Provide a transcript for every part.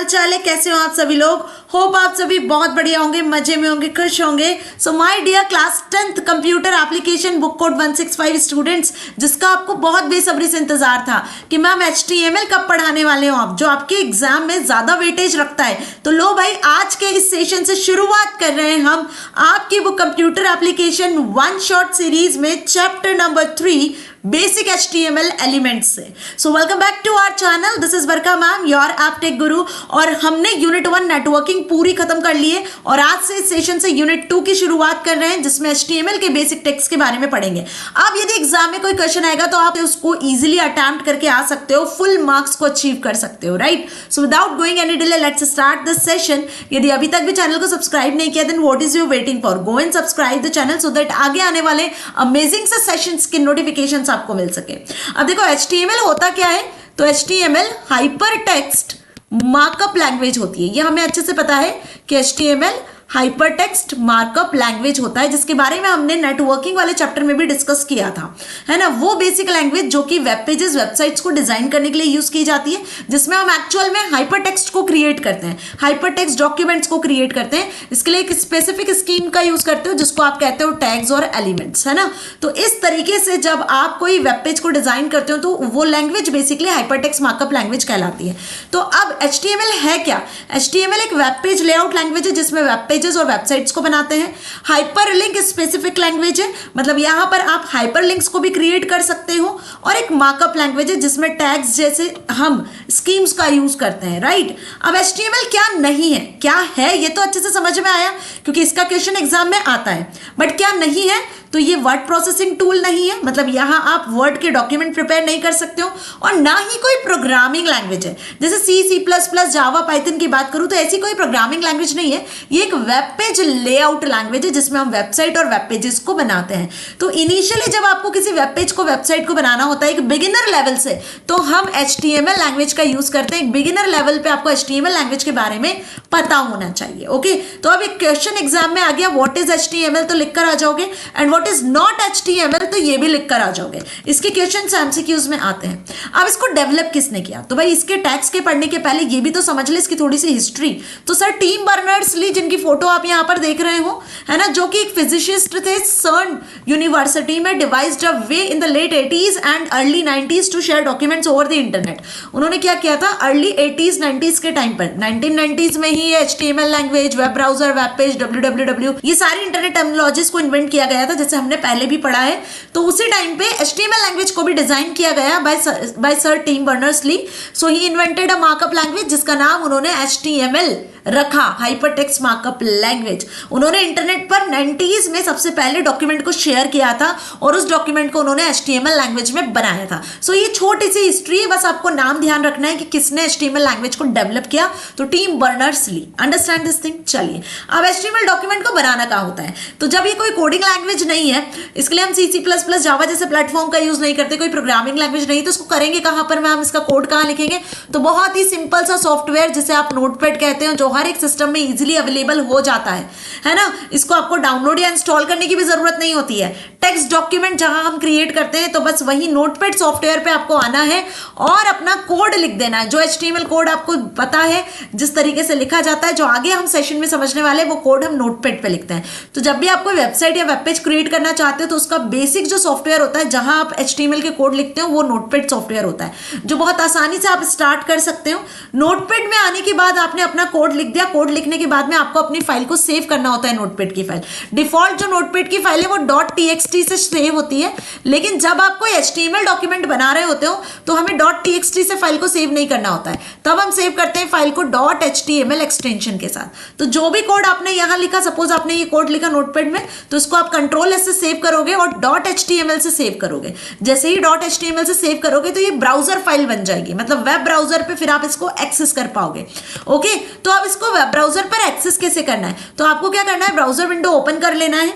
हालचाल है, कैसे हो आप सभी लोग। होप आप सभी बहुत बढ़िया होंगे, मजे में होंगे, खुश होंगे। So my dear class 10th computer application book code 165 students, जिसका आपको बहुत बेसब्री से इंतजार था कि मैम HTML कब पढ़ाने वाले हो आप, जो आपके एग्जाम में ज्यादा वेटेज रखता है। तो लो भाई, आज के इस सेशन से शुरुआत कर रहे हैं हम आपकी book computer application one shot series में chapter number 3 basic HTML elements से। So welcome back to our channel, this is बरका ma'am, your app tech guru. और हमने यूनिट 1 नेटवर्किंग पूरी खत्म कर ली है और आज से इस सेशन से यूनिट 2 की शुरुआत कर रहे हैं, जिसमें HTML के बेसिक टेक्स्ट के बारे में पढ़ेंगे। अब यदि एग्जाम में कोई क्वेश्चन आएगा तो आप उसको इजिली अटेम्प्ट करके आ सकते हो, फुल मार्क्स को अचीव कर सकते हो, right. So without going any delay, let's start this session. यदि अभी तक भी चैनल को सब्सक्राइब नहीं किया, then what is you waiting for, go and subscribe the channel so that आगे आने वाले अमेजिंग से सेशंस के नोटिफिकेशंस आपको मिल सके। अब देखो HTML होता क्या है, तो HTML hyper text markup language होती है। ये हमें अच्छे से पता है कि HTML hyper text markup language होता है, जिसके बारे में हमने नेटवर्किंग वाले चैप्टर में भी डिस्कस किया था, है ना। वो बेसिक लैंग्वेज जो कि वेब पेजेस, वेबसाइट्स को डिजाइन करने के लिए यूज की जाती है, जिसमें हम एक्चुअल में हाइपर टेक्स्ट को क्रिएट करते हैं, हाइपर टेक्स्ट डॉक्यूमेंट्स को क्रिएट करते हैं। इसके लिए एक स्पेसिफिक स्कीम का यूज करते हो, जिसको आप कहते हो टैग्स और एलिमेंट्स, है ना। तो इस तरीके से जब आप कोई वेब पेज को डिजाइन करते हो तो वो language basically hyper text markup language कहलाती है। तो अब HTML है क्या? HTML एक वेब पेज लेआउट लैंग्वेज है, जिसमें वेब पेज और वेबसाइट्स को बनाते हैं। हाइपरलिंक स्पेसिफिक लैंग्वेज है, मतलब यहां पर आप हाइपरलिंक्स को भी क्रिएट कर सकते हो। और एक मार्कअप लैंग्वेज है, जिसमें टैग्स जैसे हम स्कीम्स का यूज करते हैं, राइट। अब HTML क्या नहीं है, क्या है, ये तो अच्छे से समझ में आया, क्योंकि इसका क्वेश्चन एग्जाम में आता है। बट क्या नहीं है, तो ये वर्ड प्रोसेसिंग टूल नहीं है, मतलब यहां आप वर्ड के डॉक्यूमेंट प्रिपेयर नहीं कर सकते हो। और ना ही कोई प्रोग्रामिंग लैंग्वेज है, जैसे C++, जावा, पाइथन की बात करूं तो ऐसी कोई प्रोग्रामिंग लैंग्वेज नहीं है। ये एक वेब पेज लेआउट लैंग्वेज है, जिसमें हम वेबसाइट और वेब पेजेस को बनाते हैं। तो इनिशियली जब आपको किसी वेब पेज को, वेबसाइट को बनाना होता है एक बिगिनर लेवल से, तो हम HTML लैंग्वेज का यूज करते हैं। एक बिगिनर लेवल पे आपको HTML लैंग्वेज के बारे में पता होना चाहिए, ओके। तो अब एक क्वेश्चन एग्जाम में आ गया, व्हाट इज HTML, तो लिख कर आ जाओगे, and what is not HTML, तो ये भी लिख कर आ जाओगे। इसके क्वेश्चन MCQs में आते हैं। अब इसको डेवलप किसने किया, तो भाई इसके टैग्स के पढ़ने के पहले ये भी तो समझ ले इसकी थोड़ी सी हिस्ट्री। तो सर टिम बर्नर्स-ली, जिनकी फोटो आप यहाँ पर देख रहे हो, है ना, जो कि एक फिजिसिस्ट थे CERN यूनिवर्सिटी में, devised a way in the late 80s and early 90s to share documents over the internet. उन्होंने क्या किया था, अर्ली 80s 90s के टाइम पर, 1990s में ही HTML language, web browser, web page, www, ये सारी इंटरनेट टर्मिनोलॉजीज को इन्वेंट किया गया था, जैसे हमने पहले भी पढ़ा है। तो उसी टाइम पे HTML लैंग्वेज को भी डिजाइन किया गया by sir Tim Berners Lee. So he invented a markup language, जिसका नाम उन्होंने HTML रखा, हाइपर टेक्स्ट मार्कअप लैंग्वेज। उन्होंने इंटरनेट पर 90s में सबसे पहले डॉक्यूमेंट को शेयर किया था और उस डॉक्यूमेंट को उन्होंने HTML लैंग्वेज में बनाया था। सो ये छोटी सी हिस्ट्री है, बस आपको नाम ध्यान रखना है कि किसने HTML लैंग्वेज को डेवलप किया, तो Tim Berners Lee. Understand this thing. चलिए, अब HTML डॉक्यूमेंट को बनाना कहाँ होता है, तो जब ये कोई कोडिंग लैंग्वेज नहीं है, इसके लिए हम C++, जावा जैसे प्लेटफॉर्म का यूज नहीं करते, कोई प्रोग्रामिंग लैंग्वेज नहीं, तो इसको करेंगे कहां पर मैम, इसका कोड कहां लिखेंगे, तो बहुत ही सिंपल सा सॉफ्टवेयर जिसे आप नोटपैड कहते हैं, जो हर एक सिस्टम में इजीली अवेलेबल हो जाता है ना। इसको आपको डाउनलोड या इंस्टॉल करने की भी जरूरत नहीं होती है। टेक्स्ट डॉक्यूमेंट जहां हम क्रिएट करते हैं, तो बस वही नोटपैड सॉफ्टवेयर पे आपको आना है और अपना कोड लिख देना है। जो HTML कोड आपको पता है जिस तरीके से लिखा जाता है, जो आगे हम सेशन में समझने वाले, वो कोड हम नोटपैड पे लिखते हैं। तो जब भी आप कोई वेबसाइट या वेब पेज क्रिएट करना चाहते हो, तो उसका बेसिक जो सॉफ्टवेयर होता है जहां आप HTML के कोड लिखते हो, वो नोटपैड सॉफ्टवेयर होता है, जो बहुत आसानी से आप स्टार्ट कर सकते हो। नोटपैड में आने के बाद आपने अपना कोड लिख दिया, कोड लिखने के बाद में आपको अपनी फाइल को सेव करना होता है, नोटपैड की फाइल। डिफॉल्ट जो नोटपैड की फाइल है वो .txt से सेव होती है, लेकिन जब आप कोई HTML डॉक्यूमेंट बना रहे होते हो तो हमें .txt से फाइल को सेव नहीं करना होता है, तब हम सेव करते हैं फाइल को .html एक्सटेंशन के साथ। तो जो भी कोड आपने यहां लिखा, सपोज आपने ये कोड लिखा नोटपैड में, तो इसको आप Ctrl+S से सेव करोगे और .html से सेव करोगे। जैसे ही .html से सेव करोगे तो ये ब्राउजर फाइल बन जाएगी, मतलब वेब ब्राउजर पे फिर आप इसको एक्सेस कर पाओगे, ओके। तो अब इसको वेब ब्राउजर पर एक्सेस कैसे करना है, तो आपको क्या करना है, ब्राउजर विंडो ओपन कर लेना है।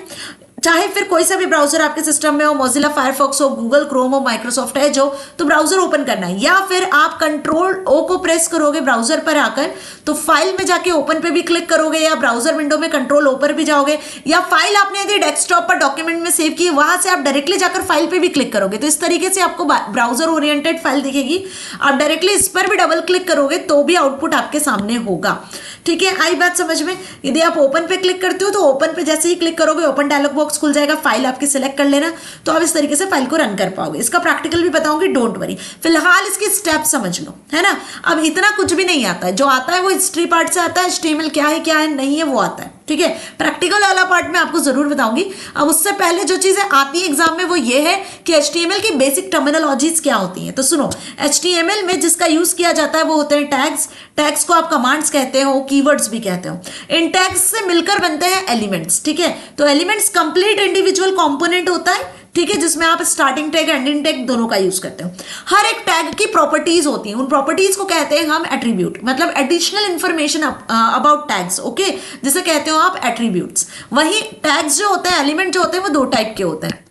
चाहे फिर कोई सा भी ब्राउजर आपके सिस्टम में हो, मोजिला फायरफॉक्स हो, गूगल क्रोम हो, माइक्रोसॉफ्ट एज हो, तो ब्राउजर ओपन करना है, या फिर आप कंट्रोल ओ को प्रेस करोगे ब्राउजर पर आकर तो फाइल में जाके ओपन पे भी क्लिक करोगे, या ब्राउजर विंडो में कंट्रोल ओ पर भी जाओगे, या फाइल आपने यदि डेस्कटॉप पर डॉक्यूमेंट में सेव की वहां से आप डायरेक्टली जाकर फाइल पे भी क्लिक करोगे, तो इस तरीके से आपको ब्राउजर ओरिएंटेड फाइल दिखेगी। आप डायरेक्टली इस पर भी डबल क्लिक करोगे तो भी आउटपुट आपके सामने होगा। ठीक है, आई बात समझ में। यदि आप ओपन पे क्लिक करते हो तो ओपन पे जैसे ही क्लिक करोगे ओपन डायलॉग बॉक्स खुल जाएगा, फाइल आपकी सिलेक्ट कर लेना, तो आप इस तरीके से फाइल को रन कर पाओगे। इसका प्रैक्टिकल भी बताऊंगी, डोंट वरी, फिलहाल इसके स्टेप समझ लो, है ना। अब इतना कुछ भी नहीं आता है, जो आता है वो हिस्ट्री पार्ट से आता है, HTML क्या है नहीं है वो आता है। ठीक है, प्रैक्टिकल वाला पार्ट मैं आपको जरूर बताऊंगी। अब उससे पहले जो चीजें आती है एग्जाम में वो ये है कि HTML की बेसिक टर्मिनोलॉजीज क्या होती हैं। तो सुनो, HTML में जिसका यूज किया जाता है वो होते हैं टैग्स। टैग्स को आप कमांड्स कहते हो, कीवर्ड्स भी कहते हो। इन टैग्स से मिलकर बनते हैं एलिमेंट्स। ठीक है, तो एलिमेंट्स कंप्लीट इंडिविजुअल कंपोनेंट होता है, ठीक है, जिसमें आप स्टार्टिंग टैग एंडिंग टैग दोनों का यूज करते हो। हर एक टैग की प्रॉपर्टीज होती हैं, उन प्रॉपर्टीज को कहते हैं हम एट्रीब्यूट, मतलब additional information about tags, okay, जिसे कहते हो आप एट्रीब्यूट्स। वही टैग्स जो होते हैं, एलिमेंट जो होते हैं वो दो टाइप के होते हैं,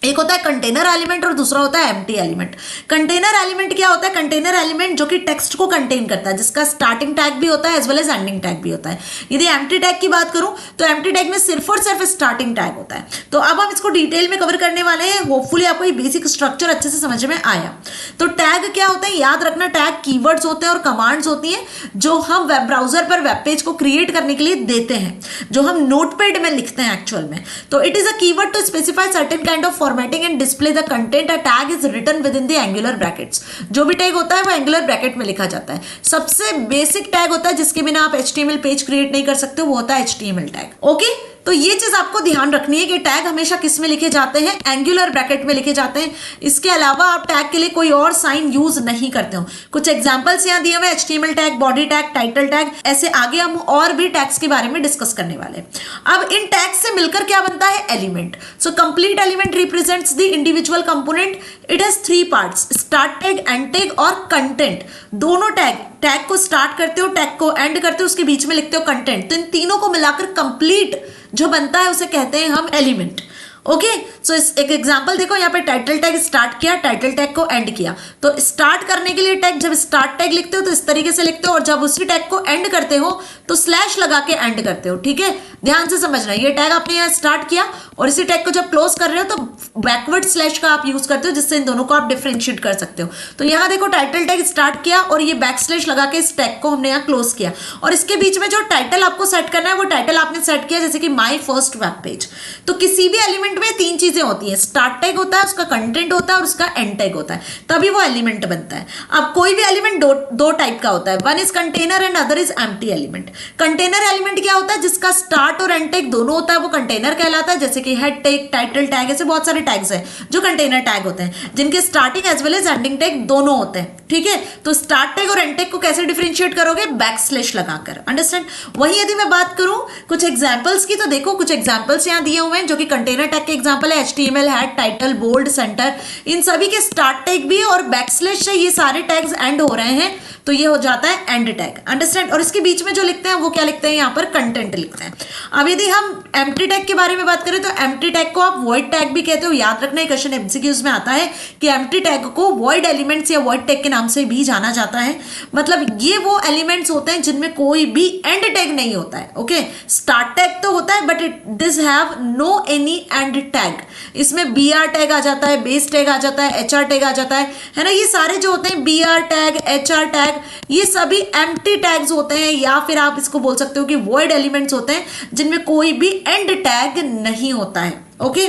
एक होता है कंटेनर एलिमेंट और दूसरा होता है एम्प्टी एलिमेंट। कंटेनर एलिमेंट क्या होता है? कंटेनर एलिमेंट जो कि टेक्स्ट को कंटेन करता है, जिसका स्टार्टिंग टैग भी होता है as well as ending tag भी होता है। यदि एम्प्टी टैग की बात करूं तो एम्प्टी टैग में सिर्फ और सिर्फ स्टार्टिंग टैग होता है। तो अब हम इसको डिटेल में कवर करने वाले हैं, होपफुली आपको ये बेसिक स्ट्रक्चर अच्छे से समझ में आया। तो टैग क्या होता है, याद रखना, टैग कीवर्ड्स होते हैं और कमांड्स होती हैं जो हम वेब ब्राउजर पर वेब पेज को क्रिएट करने के लिए देते हैं, जो हम नोटपैड में लिखते हैं एक्चुअल में। तो it is a keyword to specify certain kind of formatting and display the content. A tag is written within the angular brackets. जो भी टैग होता है वो एंगुलर ब्रैकेट में लिखा जाता है। सबसे बेसिक टैग होता है जिसके बिना आप HTML पेज क्रिएट नहीं कर सकते, वो होता है HTML टैग। ओके, तो ये चीज आपको ध्यान रखनी है कि टैग हमेशा किस में लिखे जाते हैं, एंगुलर ब्रैकेट में लिखे जाते हैं। इसके अलावा आप टैग के लिए कोई और साइन यूज नहीं करते हो। कुछ एग्जांपल्स यहाँ दिए हुए, HTML tag, body tag, title tag, ऐसे आगे हम और भी टैग्स के बारे में डिस्कस करने वाले हैं। अब इन टैग्स से मिलकर क्या बनता है? Element. So complete element represents the individual component. It has 3 parts, start tag, and tag और कंटेंट। दोनों टैग को स्टार्ट करते हो, टैग को एंड करते हो, उसके बीच में लिखते हो कंटेंट। तो इन तीनों को मिलाकर कंप्लीट जो बनता है उसे कहते हैं हम एलिमेंट। ओके, सो एक एग्जांपल देखो, यहाँ पे टाइटल टैग स्टार्ट किया, टाइटल टैग को एंड किया। तो स्टार्ट करने के लिए टैग, जब स्टार्ट टैग लिखते हो तो इस तरीके से लिखते हो, और जब उसी टैग को एंड करते हो तो स्लैश लगा के एंड करते हो। ठीक है, ध्यान से समझना, ये टैग आपने यहाँ स्टार्ट किया और इसी टैग को जब क्लोज कर रहे हो तो बैकवर्ड स्लैश का आप यूज करते हो, जिससे इन दोनों को आप डिफरेंशिएट कर सकते हो। तो यहाँ देखो, टाइटल टैग स्टार्ट किया और ये बैक स्लैश लगा के इस टैग को हमने यहाँ क्लोज किया, और इसके बीच में जो टाइटल आपको सेट करना है वो टाइटल आपने सेट किया, जैसे कि माई फर्स्ट वेब पेज। तो किसी भी एलिमेंट में 3 चीजें होती है, स्टार्ट टैग होता है, उसका कंटेंट होता है और उसका एंड टैग होता है, तभी वो एलिमेंट बनता है। अब कोई भी एलिमेंट दो टाइप का होता है, one is container and other is empty element. Container element क्या होता है? जिसका स्टार्ट और एंड टैग दोनों होता है, वो कंटेनर कहलाता है। जैसे कि हेड टैग, टाइटल टैग, ऐसे बहुत सारे टैग्स हैं जो कंटेनर टैग होते हैं, जिनके starting as well as ending tag दोनों होते हैं। ठीक है, तो स्टार्ट टैग और एंड टैग को कैसे डिफरेंशिएट करोगे? बैक स्लैश लगाकर। अंडरस्टैंड? वही यदि मैं बात करूं कुछ एग्जांपल्स की, तो देखो कुछ एग्जांपल्स यहां दिए हुए हैं जो कि कंटेनर टैग के एग्जांपल है। HTML, head, title, bold, centre, इन सभी के स्टार्ट टैग भी और बैक स्लैश से ये सारे टैग्स एंड हो रहे हैं, तो ये हो जाता है एंड टैग। अंडरस्टैंड? और इसके बीच में जो लिखते हैं वो क्या लिखते हैं? यहाँ पर कंटेंट लिखते हैं। अब यदि हम एम्प्टी टैग के बारे में बात करें तो एम्प्टी टैग को आप वॉइड टैग भी कहते हो। याद रखना, क्वेश्चन MCQs में आता है कि एम्प्टी टैग को वॉइड एलिमेंट्स या वॉइड टैग के नाम से भी जाना जाता है। मतलब ये वो एलिमेंट्स होते हैं जिनमें कोई भी एंड टैग नहीं होता है। ओके, स्टार्ट टैग तो होता है but it this have no any end tag. इसमें BR टैग आ जाता है, बेस टैग आ जाता है, HR टैग आ जाता है ना। ये सारे जो होते हैं BR टैग, HR टैग, ये सभी एम्प्टी टैग्स होते हैं, या फिर आप इसको बोल सकते हो कि वॉइड एलिमेंट्स होते हैं जिनमें कोई भी एंड टैग नहीं होता है। ओके,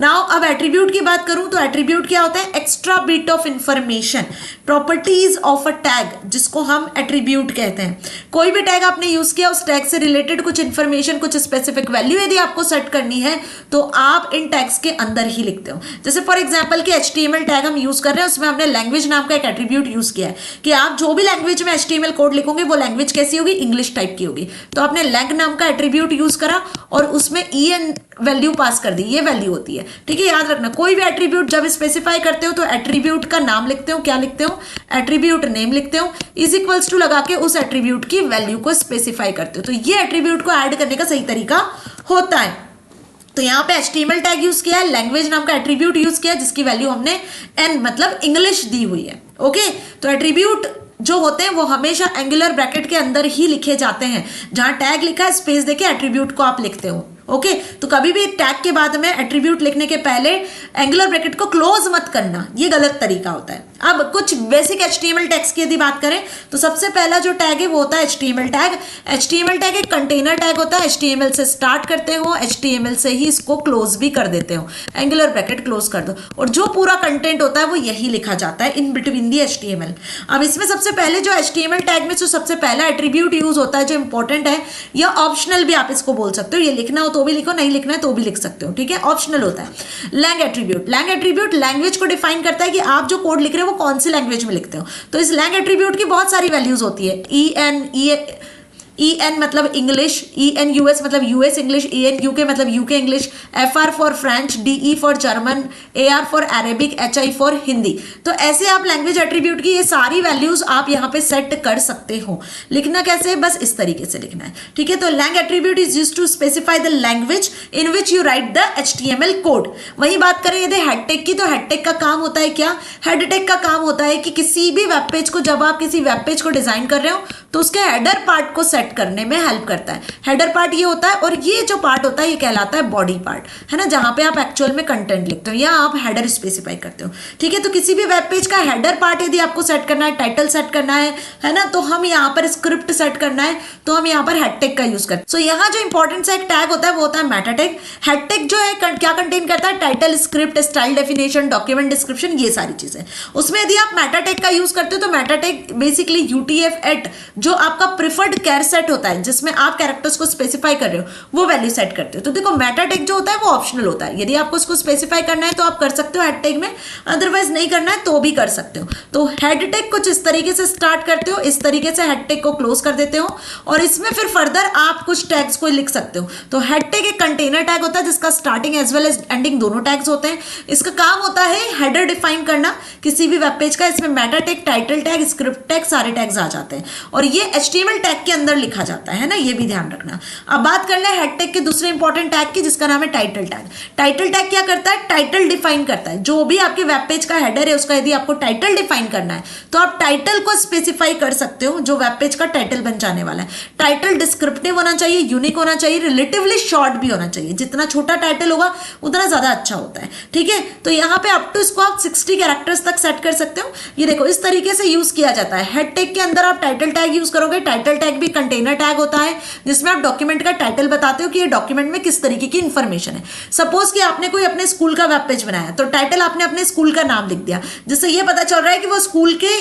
नाउ अब एट्रीब्यूट की बात करूं तो एट्रीब्यूट क्या होता है? Extra bit of information, properties of a tag, जिसको हम एट्रीब्यूट कहते हैं। कोई भी टैग आपने यूज किया, उस टैग से रिलेटेड कुछ इंफॉर्मेशन, कुछ स्पेसिफिक वैल्यू यदि आपको सेट करनी है तो आप इन टैग्स के अंदर ही लिखते हो। जैसे फॉर एग्जांपल कि HTML टैग हम यूज कर रहे हैं, उसमें हमने लैंग्वेज नाम का एक एट्रीब्यूट यूज किया है कि आप जो भी लैंग्वेज में HTML कोड लिखोगे वो लैंग्वेज कैसी होगी? इंग्लिश टाइप की होगी। तो आपने लैंग नाम का एट्रीब्यूट यूज करा और उसमें EN वैल्यू पास कर दी, ये वैल्यू होती है। ठीक है, याद रखना, कोई भी एट्रीब्यूट जब स्पेसिफाई करते हो तो एट्रीब्यूट का नाम लिखते हो। क्या लिखते हो? एट्रीब्यूट नेम लिखते हो, इज इक्वल्स टू लगा के उस एट्रीब्यूट की वैल्यू को स्पेसिफाई करते हो। तो ये एट्रीब्यूट को ऐड करने का सही तरीका होता है। तो यहाँ पे HTML टैग यूज किया है, लैंग्वेज नाम का एट्रीब्यूट यूज किया है जिसकी वैल्यू हमने n मतलब इंग्लिश दी हुई है। ओके, तो एट्रीब्यूट जो होते हैं वो हमेशा एंगुलर ब्रैकेट के अंदर ही लिखे जाते हैं। जहां टैग लिखा है स्पेस देके एट्रीब्यूट को आप लिखते हो। ओके, तो कभी भी टैग के बाद में एट्रीब्यूट लिखने के पहले एंगुलर ब्रैकेट को क्लोज मत करना, ये गलत तरीका होता है। अब कुछ बेसिक HTML टैग्स की यदि बात करें तो सबसे पहला जो टैग है वो होता है HTML टैग। HTML टैग एक कंटेनर टैग होता है। HTML से स्टार्ट करते हो, HTML से ही इसको क्लोज भी कर देते हो, एंगुलर ब्रैकेट क्लोज कर दो, और जो पूरा कंटेंट होता है वो यही लिखा जाता है इन बिटवीन दी HTML। अब इसमें सबसे पहले जो HTML टैग में जो सबसे पहला एट्रीब्यूट यूज होता है जो इंपॉर्टेंट है, या ऑप्शनल भी आप इसको बोल सकते हो, ये लिखना हो तो भी लिखो, नहीं लिखना है तो भी लिख सकते हो, ठीक है, ऑप्शनल होता है। Lang attribute, lang attribute language को डिफाइन करता है कि आप जो कोड लिख रहे हो वो कौन सी लैंग्वेज में लिखते हो। तो इस लैंग एट्रीब्यूट की बहुत सारी वैल्यूज होती है। EN मतलब इंग्लिश, ENUS मतलब यूएस इंग्लिश, ENUK मतलब UK English, FR for French, DE for German, AR for Arabic, HI for Hindi. तो ऐसे आप लैंग्वेज एट्रीब्यूट की ये सारी वैल्यूज आप यहाँ पे सेट कर सकते हो। लिखना कैसे है, बस इस तरीके से लिखना है, ठीक है। तो lang attribute is used to specify the language in which you write the HTML code. वही बात करें यदि हेड टैग की, तो हेड टैग का काम होता है क्या, हेड टैग का काम होता है कि किसी भी वेब पेज को, जब आप किसी वेब पेज को डिजाइन कर रहे हो तो उसके हेडर पार्ट को सेट करने में हेल्प करता है। हेडर पार्ट ये होता है, और ये जो पार्ट होता है ये कहलाता है बॉडी पार्ट, है ना, जहां पे आप एक्चुअल में कंटेंट लिखते हो या आप हेडर स्पेसिफाई करते हो, ठीक है। तो किसी भी वेब पेज का हेडर पार्ट यदि आपको सेट करना है, टाइटल सेट करना है ना, तो हम यहाँ पर स्क्रिप्ट सेट करना है तो हम यहाँ पर हेड टैग का यूज करते हैं। सो यहाँ जो इंपॉर्टेंट सा एक टैग होता है वो होता है मेटा टैग। हेड टैग जो है क्या कंटेन करता है, title, script, style definition, document description, ये सारी चीजें। उसमें यदि आप मेटा टैग का यूज करते हो तो मेटा टैग बेसिकली UTF-8 जो आपका प्रिफर्ड कैर सेट होता है, जिसमें आप कैरेक्टर्स को स्पेसिफाई कर रहे हो, वो वैल्यू सेट करते हो। तो देखो मेटा टैग जो होता है वो ऑप्शनल होता है। यदि आपको उसको स्पेसिफाई करना है तो आप कर सकते हो हेड टैग में, अदरवाइज नहीं करना है तो भी कर सकते हो। तो हेड टैग कुछ इस तरीके से स्टार्ट करते हो, इस तरीके से हेड टैग को क्लोज कर देते हो, और इसमें फिर फर्दर आप कुछ टैग्स को लिख सकते हो। तो हेड टैग एक कंटेनर टैग होता है जिसका starting as well as ending दोनों टैग्स होते हैं। इसका काम होता है हेडर डिफाइन करना किसी भी वेब पेज का। इसमें Meta tag, title tag, script tag, सारे टैग्स आ जाते हैं, और ये HTML टैग के अंदर लिखा जाता है ना, ये भी ध्यान रखना। अब बात कर ले हेड टैग के दूसरे इंपॉर्टेंट टैग की, जिसका नाम है टाइटल टैग। टाइटल टैग क्या करता है, टाइटल डिफाइन करता है। जो भी आपके वेब पेज का हेडर है उसका यदि आपको टाइटल डिफाइन करना है तो आप टाइटल को स्पेसिफाई कर सकते हो, जो वेब पेज का टाइटल बन जाने वाला है। टाइटल डिस्क्रिप्टिव होना चाहिए, यूनिक होना चाहिए, रिलेटिवली शॉर्ट भी होना चाहिए। जितना छोटा टाइटल होगा उतना ज्यादा अच्छा होता है, ठीक है। तो यहाँ पे अप टू इसको आप 60 कैरेक्टर्स तक सेट कर सकते हो। ये देखो इस तरीके से यूज किया जाता है। हेड टैग के अंदर आप टाइटल टैग यूज करोगे। टाइटल टैग भी कंटेनर टैग होता है जिसमें आप डॉक्यूमेंट का टाइटल बताते हो कि ये डॉक्यूमेंट में किस तरीके की इंफॉर्मेशन है। सपोज कि आपने कोई अपने स्कूल का वेब पेज बनाया, तो टाइटल आपने अपने स्कूल का नाम लिख दिया, जिससे ये पता चल रहा है कि वो स्कूल के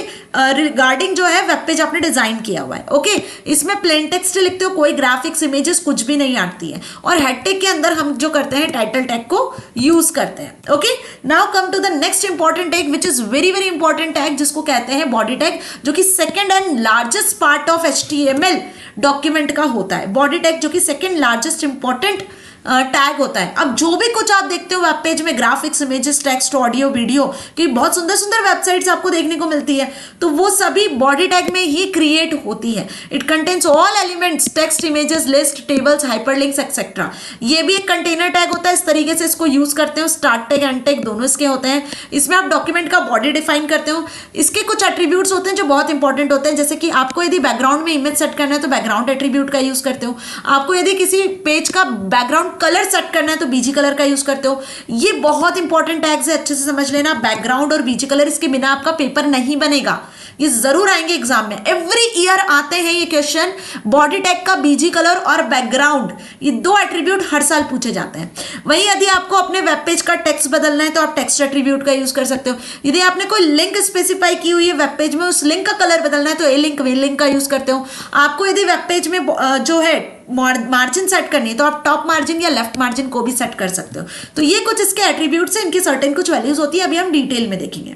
रिगार्डिंग जो है वेब पेज आपने डिजाइन किया हुआ है। ओके, इसमें प्लेन टेक्स्ट लिखते हो, कोई ग्राफिक्स, इमेजेस कुछ भी नहीं आती है। और हेड टैग के अंदर हम जो करते हैं टाइटल टैग को यूज करते हैं। Okay, now come to the next important tag which is very very important tag, जिसको कहते हैं बॉडी टैग, जो कि second and largest part of HTML document का होता है। बॉडी टैग जो कि सेकेंड लार्जेस्ट इंपॉर्टेंट टैग होता है। अब जो भी कुछ आप देखते हो वेब पेज में, graphics, images, text, audio, video की बहुत सुंदर सुंदर वेबसाइट्स आपको देखने को मिलती है, तो वो सभी बॉडी टैग में ही क्रिएट होती है। It contains all elements, text, images, list, tables, hyperlinks etcetera. ये भी एक कंटेनर टैग होता है। इस तरीके से इसको यूज करते हो। स्टार्ट टैग, एंड टैग दोनों इसके होते हैं। इसमें आप डॉक्यूमेंट का बॉडी डिफाइन करते हो। इसके कुछ एट्रीब्यूट्स होते हैं जो बहुत इंपॉर्टेंट होते हैं, जैसे कि आपको यदि बैकग्राउंड में इमेज सेट करना है तो बैकग्राउंड एट्रीब्यूट का यूज करते हो। आपको यदि किसी पेज का बैकग्राउंड कलर सेट करना है तो BG कलर का यूज करते हो। ये बहुत इंपॉर्टेंट टैग्स है, अच्छे से समझ लेना। बैकग्राउंड और BG कलर, इसके बिना आपका पेपर नहीं बनेगा। ये जरूर आएंगे एग्जाम में, एवरी ईयर आते हैं ये क्वेश्चन। बॉडी टैग का BG कलर और बैकग्राउंड, ये दो एट्रीब्यूट हर साल पूछे जाते हैं। वहीं यदि आपको अपने वेब पेज का टेक्स्ट बदलना है तो आप टेक्स्ट एट्रीब्यूट का यूज कर सकते हो। यदि आपने कोई लिंक स्पेसिफाई की हुई है वेब पेज में, उस लिंक का कलर बदलना है तो ए लिंक, वे लिंक का यूज करते हो। आपको यदि वेब पेज में जो है मार्जिन सेट करनी है तो आप टॉप मार्जिन या लेफ्ट मार्जिन को भी सेट कर सकते हो। तो ये कुछ इसके एट्रीब्यूट्स हैं, इनकी सर्टेन कुछ वैल्यूज होती है, अभी हम डिटेल में देखेंगे।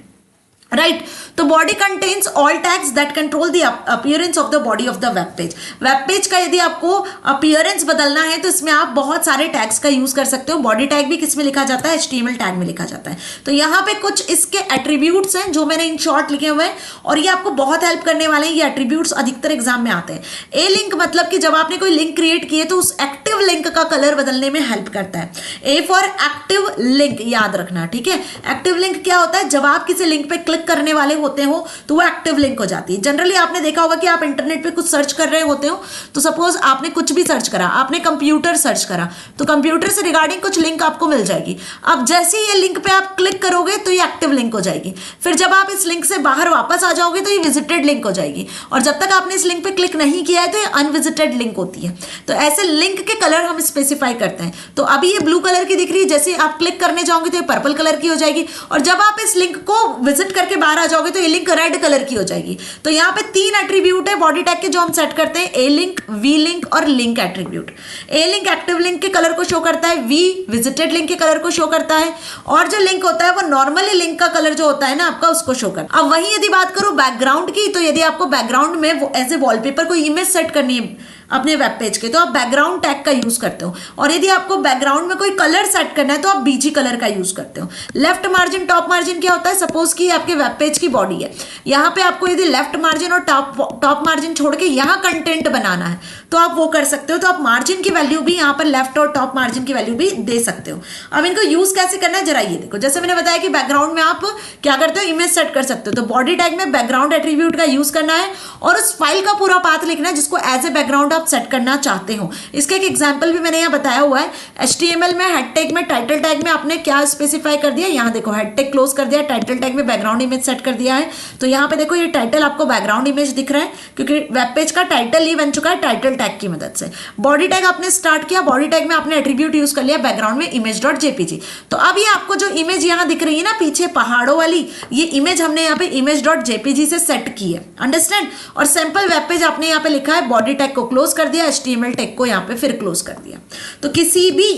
राइट तो body contains all tags that control the appearance of the body of the web page. Web page का यदि आपको अपीयरेंस बदलना है तो इसमें आप बहुत सारे टैग्स का यूज कर सकते हो। बॉडी टैग भी किस में लिखा जाता है, HTML टैग में लिखा जाता है। तो यहाँ पे कुछ इसके एट्रीब्यूट्स हैं जो मैंने इन शॉर्ट लिखे हुए हैं और ये आपको बहुत हेल्प करने वाले हैं। ये एट्रीब्यूट्स अधिकतर एग्जाम में आते हैं। ए लिंक मतलब कि जब आपने कोई लिंक क्रिएट की है तो उस एक्टिव लिंक का कलर बदलने में हेल्प करता है। ए फॉर एक्टिव लिंक याद रखना, ठीक है। एक्टिव लिंक क्या होता है, जब आप किसी लिंक पे क्लिक करने वाले होते हो तो वो एक्टिव लिंक हो जाती है। जनरली आपने देखा होगा कि आप इंटरनेट पे कुछ सर्च कर रहे होते हो, तो सपोज आपने कुछ भी सर्च करा, आपने कंप्यूटर सर्च करा, तो कंप्यूटर से रिगार्डिंग कुछ लिंक आपको मिल जाएगी। अब जैसे ही ये लिंक पे आप क्लिक करोगे तो ये एक्टिव लिंक हो जाएगी। फिर जब आप इस लिंक से बाहर वापस आ जाओगे तो ये विजिटेड लिंक हो जाएगी, और जब तक आपने इस लिंक पे क्लिक नहीं किया है तो ये अनविजिटेड लिंक होती है। तो ऐसे लिंक के कलर हम स्पेसिफाई करते हैं। तो अभी ये ब्लू कलर की दिख रही है, जैसे आप क्लिक करने जाओगे तो ये पर्पल कलर की हो जाएगी, और जब आप इस लिंक को विजिट करके बाहर आ जाओगे तो ये लिंक रेड कलर की हो जाएगी। तो यहाँ पे 3 एट्रीब्यूट है बॉडी टैग के जो हम सेट करते हैं, ए लिंक, वी लिंक और लिंक एट्रीब्यूट। ए लिंक एक्टिव लिंक के कलर को शो करता है, वी विजिटेड लिंक के कलर को शो करता है, और जो लिंक होता है वो नॉर्मली लिंक का कलर जो होता है ना आपका, उसको शो करता है। अब वहीं यदि बात करूं बैकग्राउंड की, तो यदि आपको बैकग्राउंड में एज ए वॉलपेपर कोई इमेज सेट करनी है अपने वेब पेज के, तो आप बैकग्राउंड टैग का यूज करते हो। और यदि आपको बैकग्राउंड में कोई कलर सेट करना है तो आप बीजी कलर का यूज करते हो। लेफ्ट मार्जिन टॉप मार्जिन क्या होता है, सपोज कि आपके वेब पेज की बॉडी है, यहाँ पे आपको यदि लेफ्ट मार्जिन और टॉप मार्जिन छोड़ के यहाँ कंटेंट बनाना है तो आप वो कर सकते हो। तो आप मार्जिन की वैल्यू भी यहाँ पर लेफ्ट और टॉप मार्जिन की वैल्यू भी दे सकते हो। अब इनको यूज कैसे करना है जरा ये देखो। जैसे मैंने बताया कि बैकग्राउंड में आप क्या करते हो, इमेज सेट कर सकते हो। तो बॉडी टैग में बैकग्राउंड एट्रीब्यूट का यूज करना है और उस फाइल का पूरा पाथ लिखना है जिसको एज ए बैकग्राउंड आप सेट करना चाहते हो। इसका एक एग्जांपल भी मैंने यहाँ बताया हुआ है। HTML में हेड टैग में, टाइटल टैग में आपने क्या स्पेसिफाई कर दिया, यहाँ देखो हेड टैग क्लोज कर दिया, टाइटल टैग में बैकग्राउंड इमेज सेट कर दिया है। तो यहाँ पे देखो ये टाइटल आपको बैकग्राउंड इमेज दिख रहा है क्योंकि वेब पेज का टाइटल ही बन चुका है टाइटल टैग की मदद से। बॉडी टैग आपने स्टार्ट किया, बॉडी टैग में आपने एट्रीब्यूट यूज कर लिया बैकग्राउंड में image.jpg। तो अब ये आपको जो इमेज यहाँ दिख रही है ना पीछे पहाड़ों वाली, ये इमेज हमने यहाँ पे image.jpg से सेट की है, अंडरस्टैंड। और सैंपल वेब पेज आपने यहाँ पे लिखा है, बॉडी टैग को क्लोज कर दिया, HTML टैग को यहाँ पे फिर क्लोज कर दिया। तो किसी भी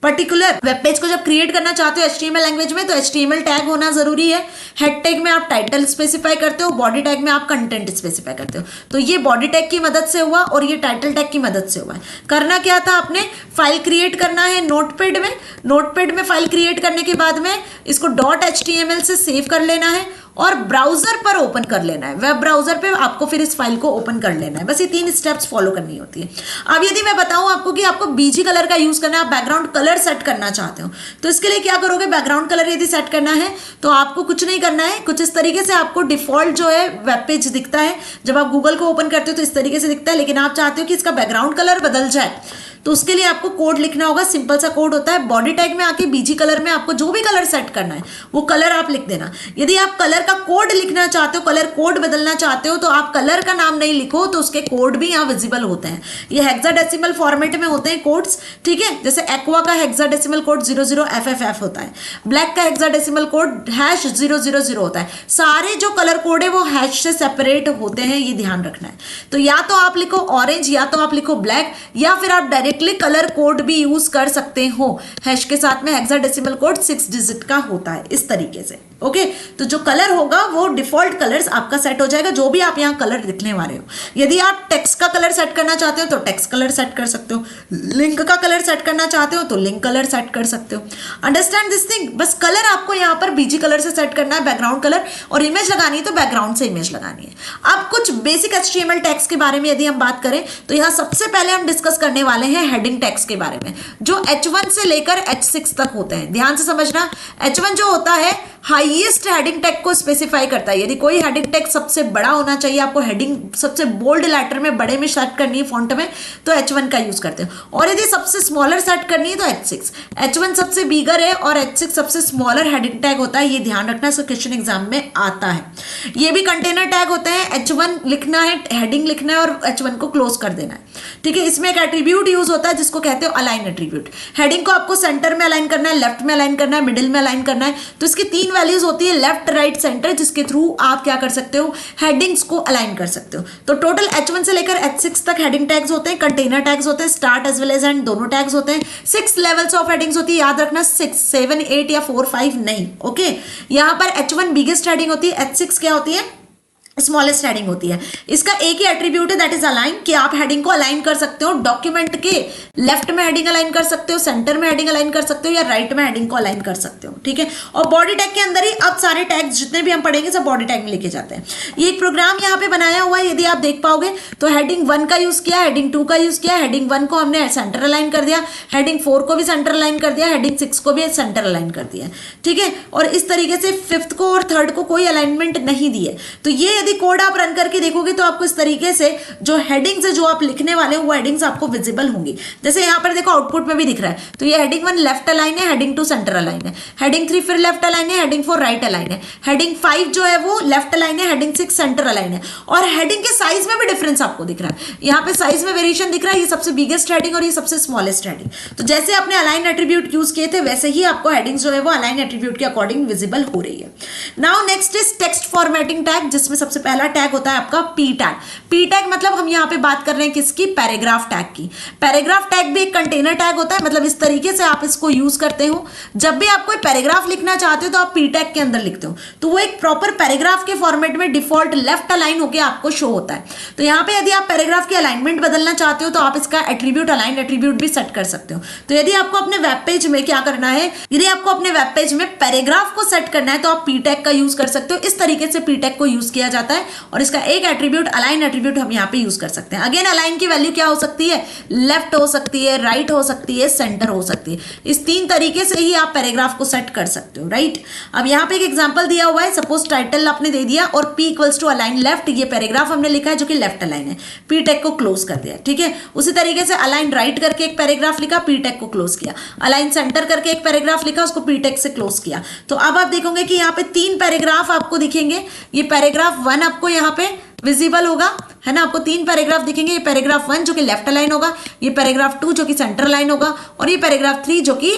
पर्टिकुलर वेब पेज को जब क्रिएट करना चाहते हो HTML लैंग्वेज में तो HTML टैग होना जरूरी है। हेड टैग में आप टाइटल स्पेसिफाई करते हो, बॉडी टैग में आप कंटेंट स्पेसिफाई करते हो। तो ये बॉडी टैग की मदद से हुआ और ये टाइटल टैग की मदद से हुआ है। करना क्या था, आपने फाइल क्रिएट करना है नोटपैड में। नोटपैड में फाइल क्रिएट करने के बाद में इसको .html से सेव कर लेना है और ब्राउजर पर ओपन कर लेना है। वेब ब्राउजर पे आपको फिर इस फाइल को ओपन कर लेना है। बस ये 3 स्टेप्स फॉलो करनी होती है। अब यदि मैं बताऊं आपको कि आपको बीजी कलर का यूज करना है, आप बैकग्राउंड कलर सेट करना चाहते हो, तो इसके लिए क्या करोगे, बैकग्राउंड कलर यदि सेट करना है तो आपको कुछ नहीं करना है। कुछ इस तरीके से आपको डिफॉल्ट जो है वेब पेज दिखता है। जब आप गूगल को ओपन करते हो तो इस तरीके से दिखता है, लेकिन आप चाहते हो कि इसका बैकग्राउंड कलर बदल जाए तो उसके लिए आपको कोड लिखना होगा। सिंपल सा कोड होता है। बॉडी टैग में आके बीजी कलर में आपको जो भी कलर सेट करना है वो कलर आप लिख देना। यदि आप कलर का कोड लिखना चाहते हो, कलर कोड बदलना चाहते हो, तो आप कलर का नाम नहीं लिखो, तो उसके कोड भी यहाँ विजिबल होते हैं। ये हेक्साडेसिमल फॉर्मेट में होते हैं कोड्स, ठीक है। जैसे एक्वा का हेक्साडेसिमल कोड 00FFF होता है, ब्लैक का हेक्साडेसिमल कोड #000 होता है। सारे जो कलर कोड है वो हैश से सेपरेट होते हैं, ये ध्यान रखना है। तो या तो आप लिखो ऑरेंज या तो आप लिखो ब्लैक, या फिर आप डायरेक्टली कलर कोड भी यूज कर सकते हो। हैश के साथ में हेक्साडेसिमल कोड 6 डिजिट का होता है इस तरीके से, ओके। तो जो कलर होगा वो डिफॉल्ट कलर्स आपका सेट हो जाएगा, जो भी आप यहाँ कलर लिखने वाले हो। यदि आप टेक्स्ट का कलर सेट करना चाहते हो तो टेक्स्ट कलर सेट कर सकते हो, लिंक का कलर सेट करना चाहते हो तो लिंक कलर सेट कर सकते हो। Understand this thing. बस कलर आपको यहाँ पर बीजी कलर से सेट करना है, बैकग्राउंड कलर, और इमेज लगानी है तो बैकग्राउंड से इमेज लगानी है। अब कुछ बेसिक HTML टैग्स के बारे में यदि हम बात करें तो यहाँ सबसे पहले हम डिस्कस करने वाले हैं हेडिंग टैग्स के बारे में, जो H1 से लेकर H6 तक होते हैं। ध्यान से समझना, H1 जो होता है हाईएस्ट हेडिंग टैग को स्पेसिफाई करता है। यदि कोई हेडिंग टैग सबसे बड़ा होना चाहिए, आपको हेडिंग सबसे बोल्ड लेटर में बड़े में सेट करनी है फॉन्ट में, तो H1 का यूज करते हो। और यदि सबसे स्मॉलर सेट करनी है तो H6। H1 सबसे बिगर है और H6 सबसे स्मॉलर हेडिंग टैग होता है, ये ध्यान रखना, इसका क्वेश्चन एग्जाम में आता है। ये भी कंटेनर टैग होते हैं। H1 लिखना है, हेडिंग लिखना है और H1 को क्लोज कर देना है, ठीक है। इसमें एक एट्रीब्यूट यूज यूज होता है जिसको कहते हो अलाइन एट्रीब्यूट। हेडिंग को आपको सेंटर में अलाइन करना है, लेफ्ट में अलाइन करना है, मिडिल में अलाइन करना है, तो इसकी 3 वैल्यूज होती है, लेफ्ट राइट सेंटर, जिसके थ्रू आप क्या कर सकते हो, हेडिंग्स को अलाइन कर सकते हो। तो टोटल H1 से लेकर H6 तक हेडिंग टैग्स होते हैं, कंटेनर टैग्स होते हैं, start as well as end दोनों टैग्स होते हैं। 6 लेवल्स ऑफ हेडिंग्स होती है, याद रखना 6, 7, 8 या 4, 5 नहीं, ओके। यहाँ पर H1 बिगेस्ट हेडिंग होती है, H6 क्या होती है, स्मॉलेस्ट हेडिंग होती है। इसका एक ही एट्रीब्यूट है, दैट इज अलाइन, कि आप हेडिंग को अलाइन कर सकते हो, डॉक्यूमेंट के लेफ्ट में हेडिंग अलाइन कर सकते हो, सेंटर में हेडिंग अलाइन कर सकते हो, या राइट में हेडिंग को अलाइन कर सकते हो, ठीक है। और बॉडी टैग के अंदर ही अब सारे टैग्स जितने भी हम पढ़ेंगे सब बॉडी टैग में लिखे जाते हैं। ये एक प्रोग्राम यहाँ पे बनाया हुआ है, यदि आप देख पाओगे तो हेडिंग 1 का यूज किया, हेडिंग 2 का यूज किया, हेडिंग 1 को हमने सेंटर अलाइन कर दिया, हेडिंग 4 को भी सेंटर अलाइन कर दिया, हेडिंग 6 को भी सेंटर अलाइन कर दिया, ठीक है। और इस तरीके से 5th को और 3rd को कोई अलाइनमेंट नहीं दी है। तो ये यदि कोड आप रन करके देखोगे तो आपको इस तरीके से जो हेडिंग्स है जो आप लिखने वाले हो वो हेडिंग्स आपको विजिबल होंगी। जैसे यहाँ पर देखो आउटपुट में भी दिख रहा है, तो ये हेडिंग 1 लेफ्ट अलाइन है, हेडिंग 2 सेंटर अलाइन है, हेडिंग 3 फिर लेफ्ट अलाइन है, हेडिंग 4 राइट अलाइन है, हेडिंग 5 जो है वो लेफ्ट अलाइन है, हेडिंग 6 सेंटर अलाइन है। और हेडिंग के साइज में भी डिफरेंस आपको दिख रहा है, यहाँ पे साइज में वेरिएशन दिख रहा है, ये सबसे बिगेस्ट हेडिंग और ये सबसे स्मॉलेस्ट हेडिंग। तो जैसे आपने अलाइन एट्रीब्यूट यूज किए थे वैसे ही आपको हेडिंग्स जो है वो अलाइन एट्रीब्यूट के अकॉर्डिंग विजिबल हो रही है। Now next is text formatting tag, जिसमें सबसे पहला टैग होता है आपका पी टैग। पी टैग मतलब हम यहाँ पे बात कर रहे हैं किसकी, पैराग्राफ टैग की। पैराग्राफ टैग भी एक कंटेनर टैग होता है, मतलब इस तरीके से आप इसको यूज करते हो। जब भी आप कोई पैराग्राफ लिखना चाहते हो तो आप पी टैग के अंदर लिखते हो, तो वो एक प्रॉपर पैराग्राफ के फॉर्मेट में डिफॉल्ट लेफ्ट अलाइन होकर आपको शो होता है। तो यहाँ पे यदि आप पैराग्राफ की अलाइनमेंट बदलना चाहते हो तो आप इसका एट्रीब्यूट अलाइन एट्रीब्यूट भी सेट कर सकते हो। तो यदि आपको अपने वेब पेज में क्या करना है, यदि आपको अपने वेब पेज में पैराग्राफ को सेट करना है तो आप पी टैग का यूज कर सकते हो। इस तरीके से पी टैग को यूज किया जाता है और इसका एक एट्रीब्यूट अलाइन एट्रीब्यूट हम यहाँ पे यूज कर सकते हैं। अगेन अलाइन की वैल्यू क्या हो सकती है, लेफ्ट हो सकती है, राइट हो सकती है, सेंटर हो सकती है। इस 3 तरीके से ही आप पैराग्राफ को सेट कर सकते हो, राइट। अब यहाँ पे एक एग्जांपल दिया हुआ है, सपोज टाइटल आपने दे दिया और P equals to align left, ये पैराग्राफ हमने लिखा है जो कि लेफ्ट अलाइन है, पी टैग को क्लोज कर दिया, ठीक है। उसी तरीके से अलाइन राइट करके एक पैराग्राफ लिखा, पी टैग को क्लोज किया, अलाइन सेंटर करके एक पैराग्राफ लिखा, उसको पी टैग से क्लोज किया। तो अब आप देखोगे कि यहाँ पे 3 पैराग्राफ आपको दिखेंगे। ये पैराग्राफ 1 आपको यहाँ पे विजिबल होगा, है ना, आपको 3 पैराग्राफ दिखेंगे। ये पैराग्राफ 1 जो कि लेफ्ट अलाइन होगा, ये पैराग्राफ 2 जो कि सेंटर अलाइन होगा और ये पैराग्राफ 3 जो कि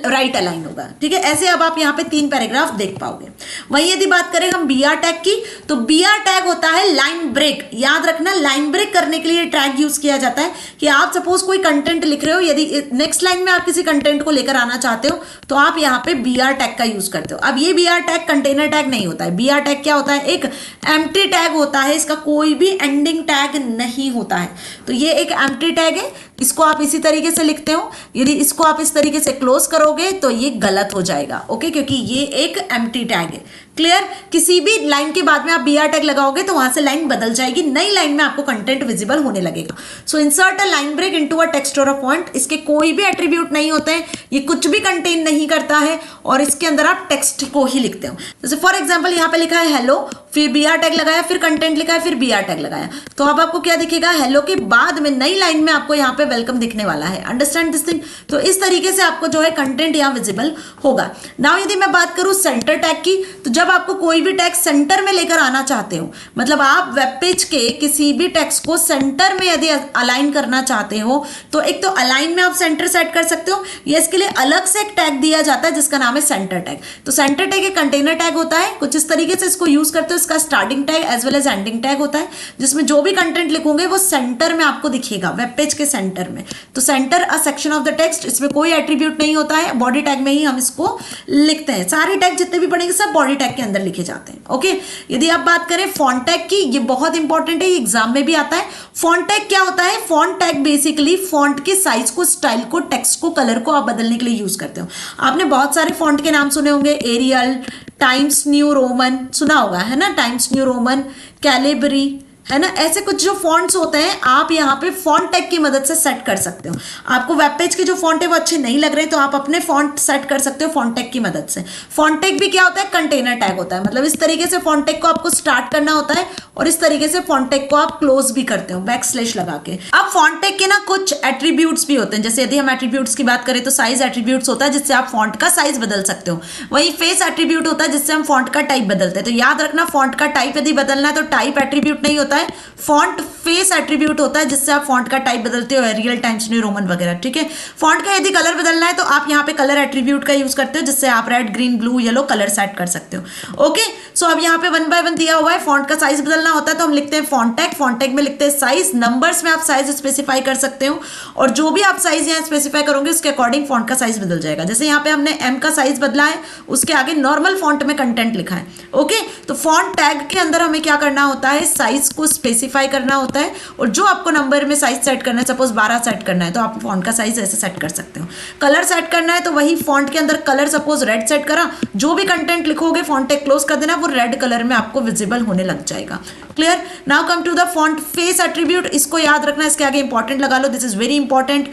राइट अलाइन होगा, ठीक है। ऐसे अब आप यहाँ पे 3 पैराग्राफ देख पाओगे। वहीं यदि बात करें हम BR टैग की, तो BR टैग होता है लाइन ब्रेक। याद रखना, लाइन ब्रेक करने के लिए टैग यूज किया जाता है कि आप सपोज कोई कंटेंट लिख रहे हो, यदि नेक्स्ट लाइन में आप किसी कंटेंट को लेकर आना चाहते हो तो आप यहाँ पे BR टैग का यूज करते हो। अब ये BR टैग कंटेनर टैग नहीं होता है। BR टैग क्या होता है, एक एम्प्टी टैग होता है, इसका कोई भी एंडिंग टैग नहीं होता है। तो ये एक एम्प्टी टैग है, इसको आप इसी तरीके से लिखते हो। यदि इसको आप इस तरीके से क्लोज करोगे तो ये गलत हो जाएगा, ओके, क्योंकि ये एक एम्प्टी टैग है। क्लियर। किसी भी लाइन के बाद में आप BR टैग लगाओगे तो वहां से लाइन बदल जाएगी, नई लाइन में आपको कंटेंट विजिबल होने लगेगा। So insert a line break into a text और अ फॉन्ट। इसके कोई भी एट्रीब्यूट नहीं होते हैं, ये कुछ भी कंटेन नहीं करता है और इसके अंदर आप टेक्स्ट को ही लिखते हो। जैसे फॉर एग्जाम्पल यहाँ पे लिखा है हेलो, फिर BR टैग लगाया, फिर कंटेंट लिखा है, फिर BR टैग लगाया, तो अब आपको क्या दिखेगा, हेलो के बाद में नई लाइन में आपको यहाँ पे वेलकम दिखने वाला है। Understand this thing. तो इस तरीके से आपको जो है कंटेंट यहाँ विजिबल होगा। नाउ यदि मैं बात करूँ सेंटर टैग की, तो जब आपको कोई भी टैग सेंटर में लेकर आना चाहते हो, मतलब आप वेब पेज के किसी भी टेक्स्ट को सेंटर में यदि अलाइन करना चाहते हो तो एक तो अलाइन में आप सेंटर सेट कर सकते हो, या इसके लिए अलग से एक टैग दिया जाता है जिसका नाम है सेंटर टैग। तो सेंटर टैग एक कंटेनर टैग होता है, कुछ इस तरीके से इसको यूज करते हो। इसका starting tag as well as ending tag होता है, जिसमें जो भी कंटेंट लिखोगे वो सेंटर में आपको दिखेगा, वेब पेज के सेंटर में। तो centre a section of the text, इसमें कोई एट्रीब्यूट नहीं होता है, बॉडी टैग में ही हम इसको लिखते हैं। सारे टैग जितने भी पढ़ेंगे सब बॉडी टैग के अंदर लिखे जाते हैं, ओके। यदि आप बात करें फॉन्ट टैग की, ये बहुत इंपॉर्टेंट है, ये एग्जाम में भी आता है। फॉन्ट टैग क्या होता है, फॉन्ट टैग बेसिकली फॉन्ट के साइज को, स्टाइल को, टेक्स्ट को, कलर को आप बदलने के लिए यूज करते हो। आपने बहुत सारे फॉन्ट के नाम सुने होंगे, एरियल, टाइम्स न्यू रोमन सुना होगा, है ना, टाइम्स न्यू रोमन, कैलिबरी, है ना। ऐसे कुछ जो फॉन्ट्स होते हैं आप यहाँ पे फॉन्ट टैग की मदद से सेट कर सकते हो। आपको वेब पेज के जो फॉन्ट है वो अच्छे नहीं लग रहे तो आप अपने फॉन्ट सेट कर सकते हो फॉन्ट टैग की मदद से। फॉन्ट टैग भी क्या होता है, कंटेनर टैग होता है, मतलब इस तरीके से फॉन्ट टैग को आपको स्टार्ट करना होता है और इस तरीके से फॉन्ट टैग को आप क्लोज भी करते हो बैकस्लैश लगा के। अब फॉन्ट टैग के ना कुछ एट्रीब्यूट्स भी होते हैं, जैसे यदि हम एट्रीब्यूट्स की बात करें तो साइज एट्रीब्यूट्स होता है जिससे आप फॉन्ट का साइज बदल सकते हो। वही फेस एट्रीब्यूट होता है जिससे हम फॉन्ट का टाइप बदलते हैं। तो याद रखना, फॉन्ट का टाइप यदि बदलना है तो टाइप एट्रीब्यूट नहीं होता है, है, फॉन्ट फेस एट्रीब्यूट होता है जिससे आप फॉन्ट का टाइप बदलते हो, एरियल, टाइम्स न्यू रोमन वगैरह, ठीक है। फॉन्ट का यदि कलर बदलना है तो आप यहाँ पे कलर एट्रीब्यूट का यूज करते हो जिससे आप red, green, blue, yellow colour set कर सकते हो। ओके, सो अब यहाँ पे 1 बाय 1 दिया हुआ है। फॉन्ट का साइज बदलना होता है तो हम लिखते हैं फॉन्ट टैग में लिखते हैं साइज, नंबर्स में आप साइज स्पेसिफाई कर सकते हो और जो भी आप साइज यहाँ स्पेसिफाई करोगे उसके अकॉर्डिंग फॉन्ट का साइज बदल जाएगा। जैसे यहाँ पे हमने M का साइज बदला है, उसके आगे नॉर्मल फॉन्ट में कंटेंट लिखा है। ओके, तो फॉन्ट टैग के अंदर हमें क्या करना होता है, साइज को स्पेसिफाई करना होता है और जो आपको नंबर में साइज सेट करना है, सपोज 12 सेट करना है तो आप फॉन्ट का साइज ऐसे सेट कर सकते हो। कलर सेट करना है तो वही फॉन्ट के अंदर कलर सपोज रेड सेट करा, जो भी कंटेंट लिखोगे फॉन्ट टैग क्लोज कर देना, वो रेड कलर में आपको विजिबल होने लग जाएगा। Clear? Now come to the font face attribute. इसको याद रखना, इसके आगे इंपॉर्टेंट लगा लो, this is very important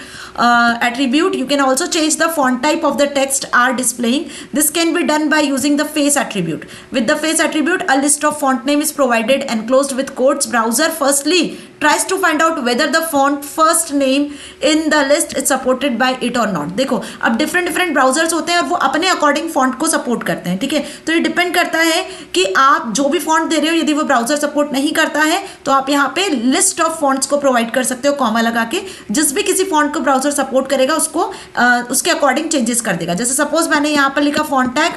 attribute. You can also change the font type of the text are displaying, this can be done by using the face attribute. With the face attribute, a list of font name is provided enclosed with quotes. Browser firstly tries to find out whether the font first name in the list is supported by it or not. देखो, अब different browsers होते हैं और वो अपने according font को support करते हैं, ठीक है। तो ये डिपेंड करता है कि आप जो भी फॉन्ट दे रहे हो, यदि वो ब्राउजर सपोर्ट नहीं करता है तो आप यहाँ पे लिस्ट ऑफ फॉन्ट्स को प्रोवाइड कर सकते हो कॉमा लगा के। जिस भी किसी फॉन्ट को ब्राउजर सपोर्ट करेगा उसको उसके अकॉर्डिंग चेंजेस कर देगा। जैसे सपोज मैंने यहाँ पर लिखा फॉन्ट टैग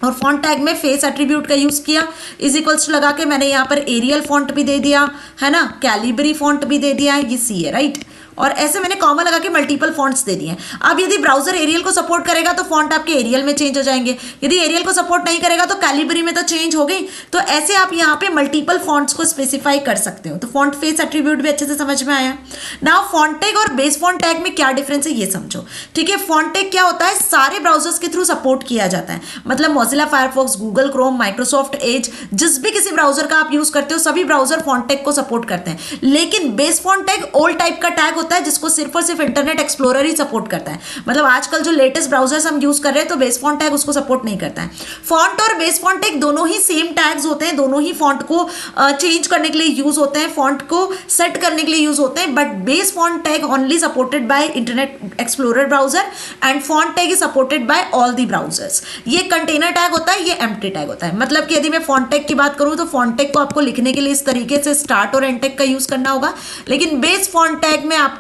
और फॉन्ट टैग में फेस एट्रीब्यूट का यूज किया, इज इक्वल्स टू लगा के मैंने यहाँ पर एरियल फॉन्ट भी दे दिया है ना, कैलिबरी फॉन्ट भी दे दिया है, ये सी है, राइट। और ऐसे मैंने कॉमा लगा के मल्टीपल फॉन्ट्स दे दिए हैं। अब यदि ब्राउजर एरियल को सपोर्ट करेगा तो फॉन्ट आपके एरियल में चेंज हो जाएंगे, यदि एरियल को सपोर्ट नहीं करेगा तो कैलिबरी में तो चेंज हो गई। तो ऐसे आप यहाँ पे मल्टीपल फॉन्ट्स को स्पेसिफाई कर सकते हो। तो फॉन्ट फेस एट्रीब्यूट भी अच्छे से समझ में आया। नाउ फॉन्ट टैग और बेस फॉन्ट टैग में क्या डिफरेंस है ये समझो, ठीक है। फॉन्ट टैग क्या होता है, सारे ब्राउजर्स के थ्रू सपोर्ट किया जाता है, मतलब Mozilla Firefox, Google Chrome, Microsoft Edge, जिस भी किसी ब्राउजर का आप यूज करते हो सभी ब्राउजर फॉन्ट टैग को सपोर्ट करते हैं। लेकिन base font tag old type का टैग होता है जिसको सिर्फ और सिर्फ इंटरनेट एक्सप्लोरर ही सपोर्ट करता है। मतलब आजकल जो लेटेस्ट ब्राउजर्स हम यूज कर रहे हैं तो बेस फॉन्ट टैग उसको सपोर्ट नहीं करता है। फॉन्ट और बेस फॉन्ट टैग दोनों ही सेम टैग्स होते हैं, दोनों ही फॉन्ट को चेंज करने के लिए यूज होते हैं, फॉन्ट को सेट करने के लिए यूज होते हैं। But base font tag only supported by internet explorer browser and font tag is supported by all the browsers. ये कंटेनर टैग होता है, ये एम्प्टी टैग होता है। मतलब कि यदि मैं फॉन्ट टैग की बात करूं तो फॉन्ट टैग को आपको लिखने के लिए इस तरीके से स्टार्ट और एंड टैग का यूज करना होगा, लेकिन बेस फॉन्ट टैग में आपको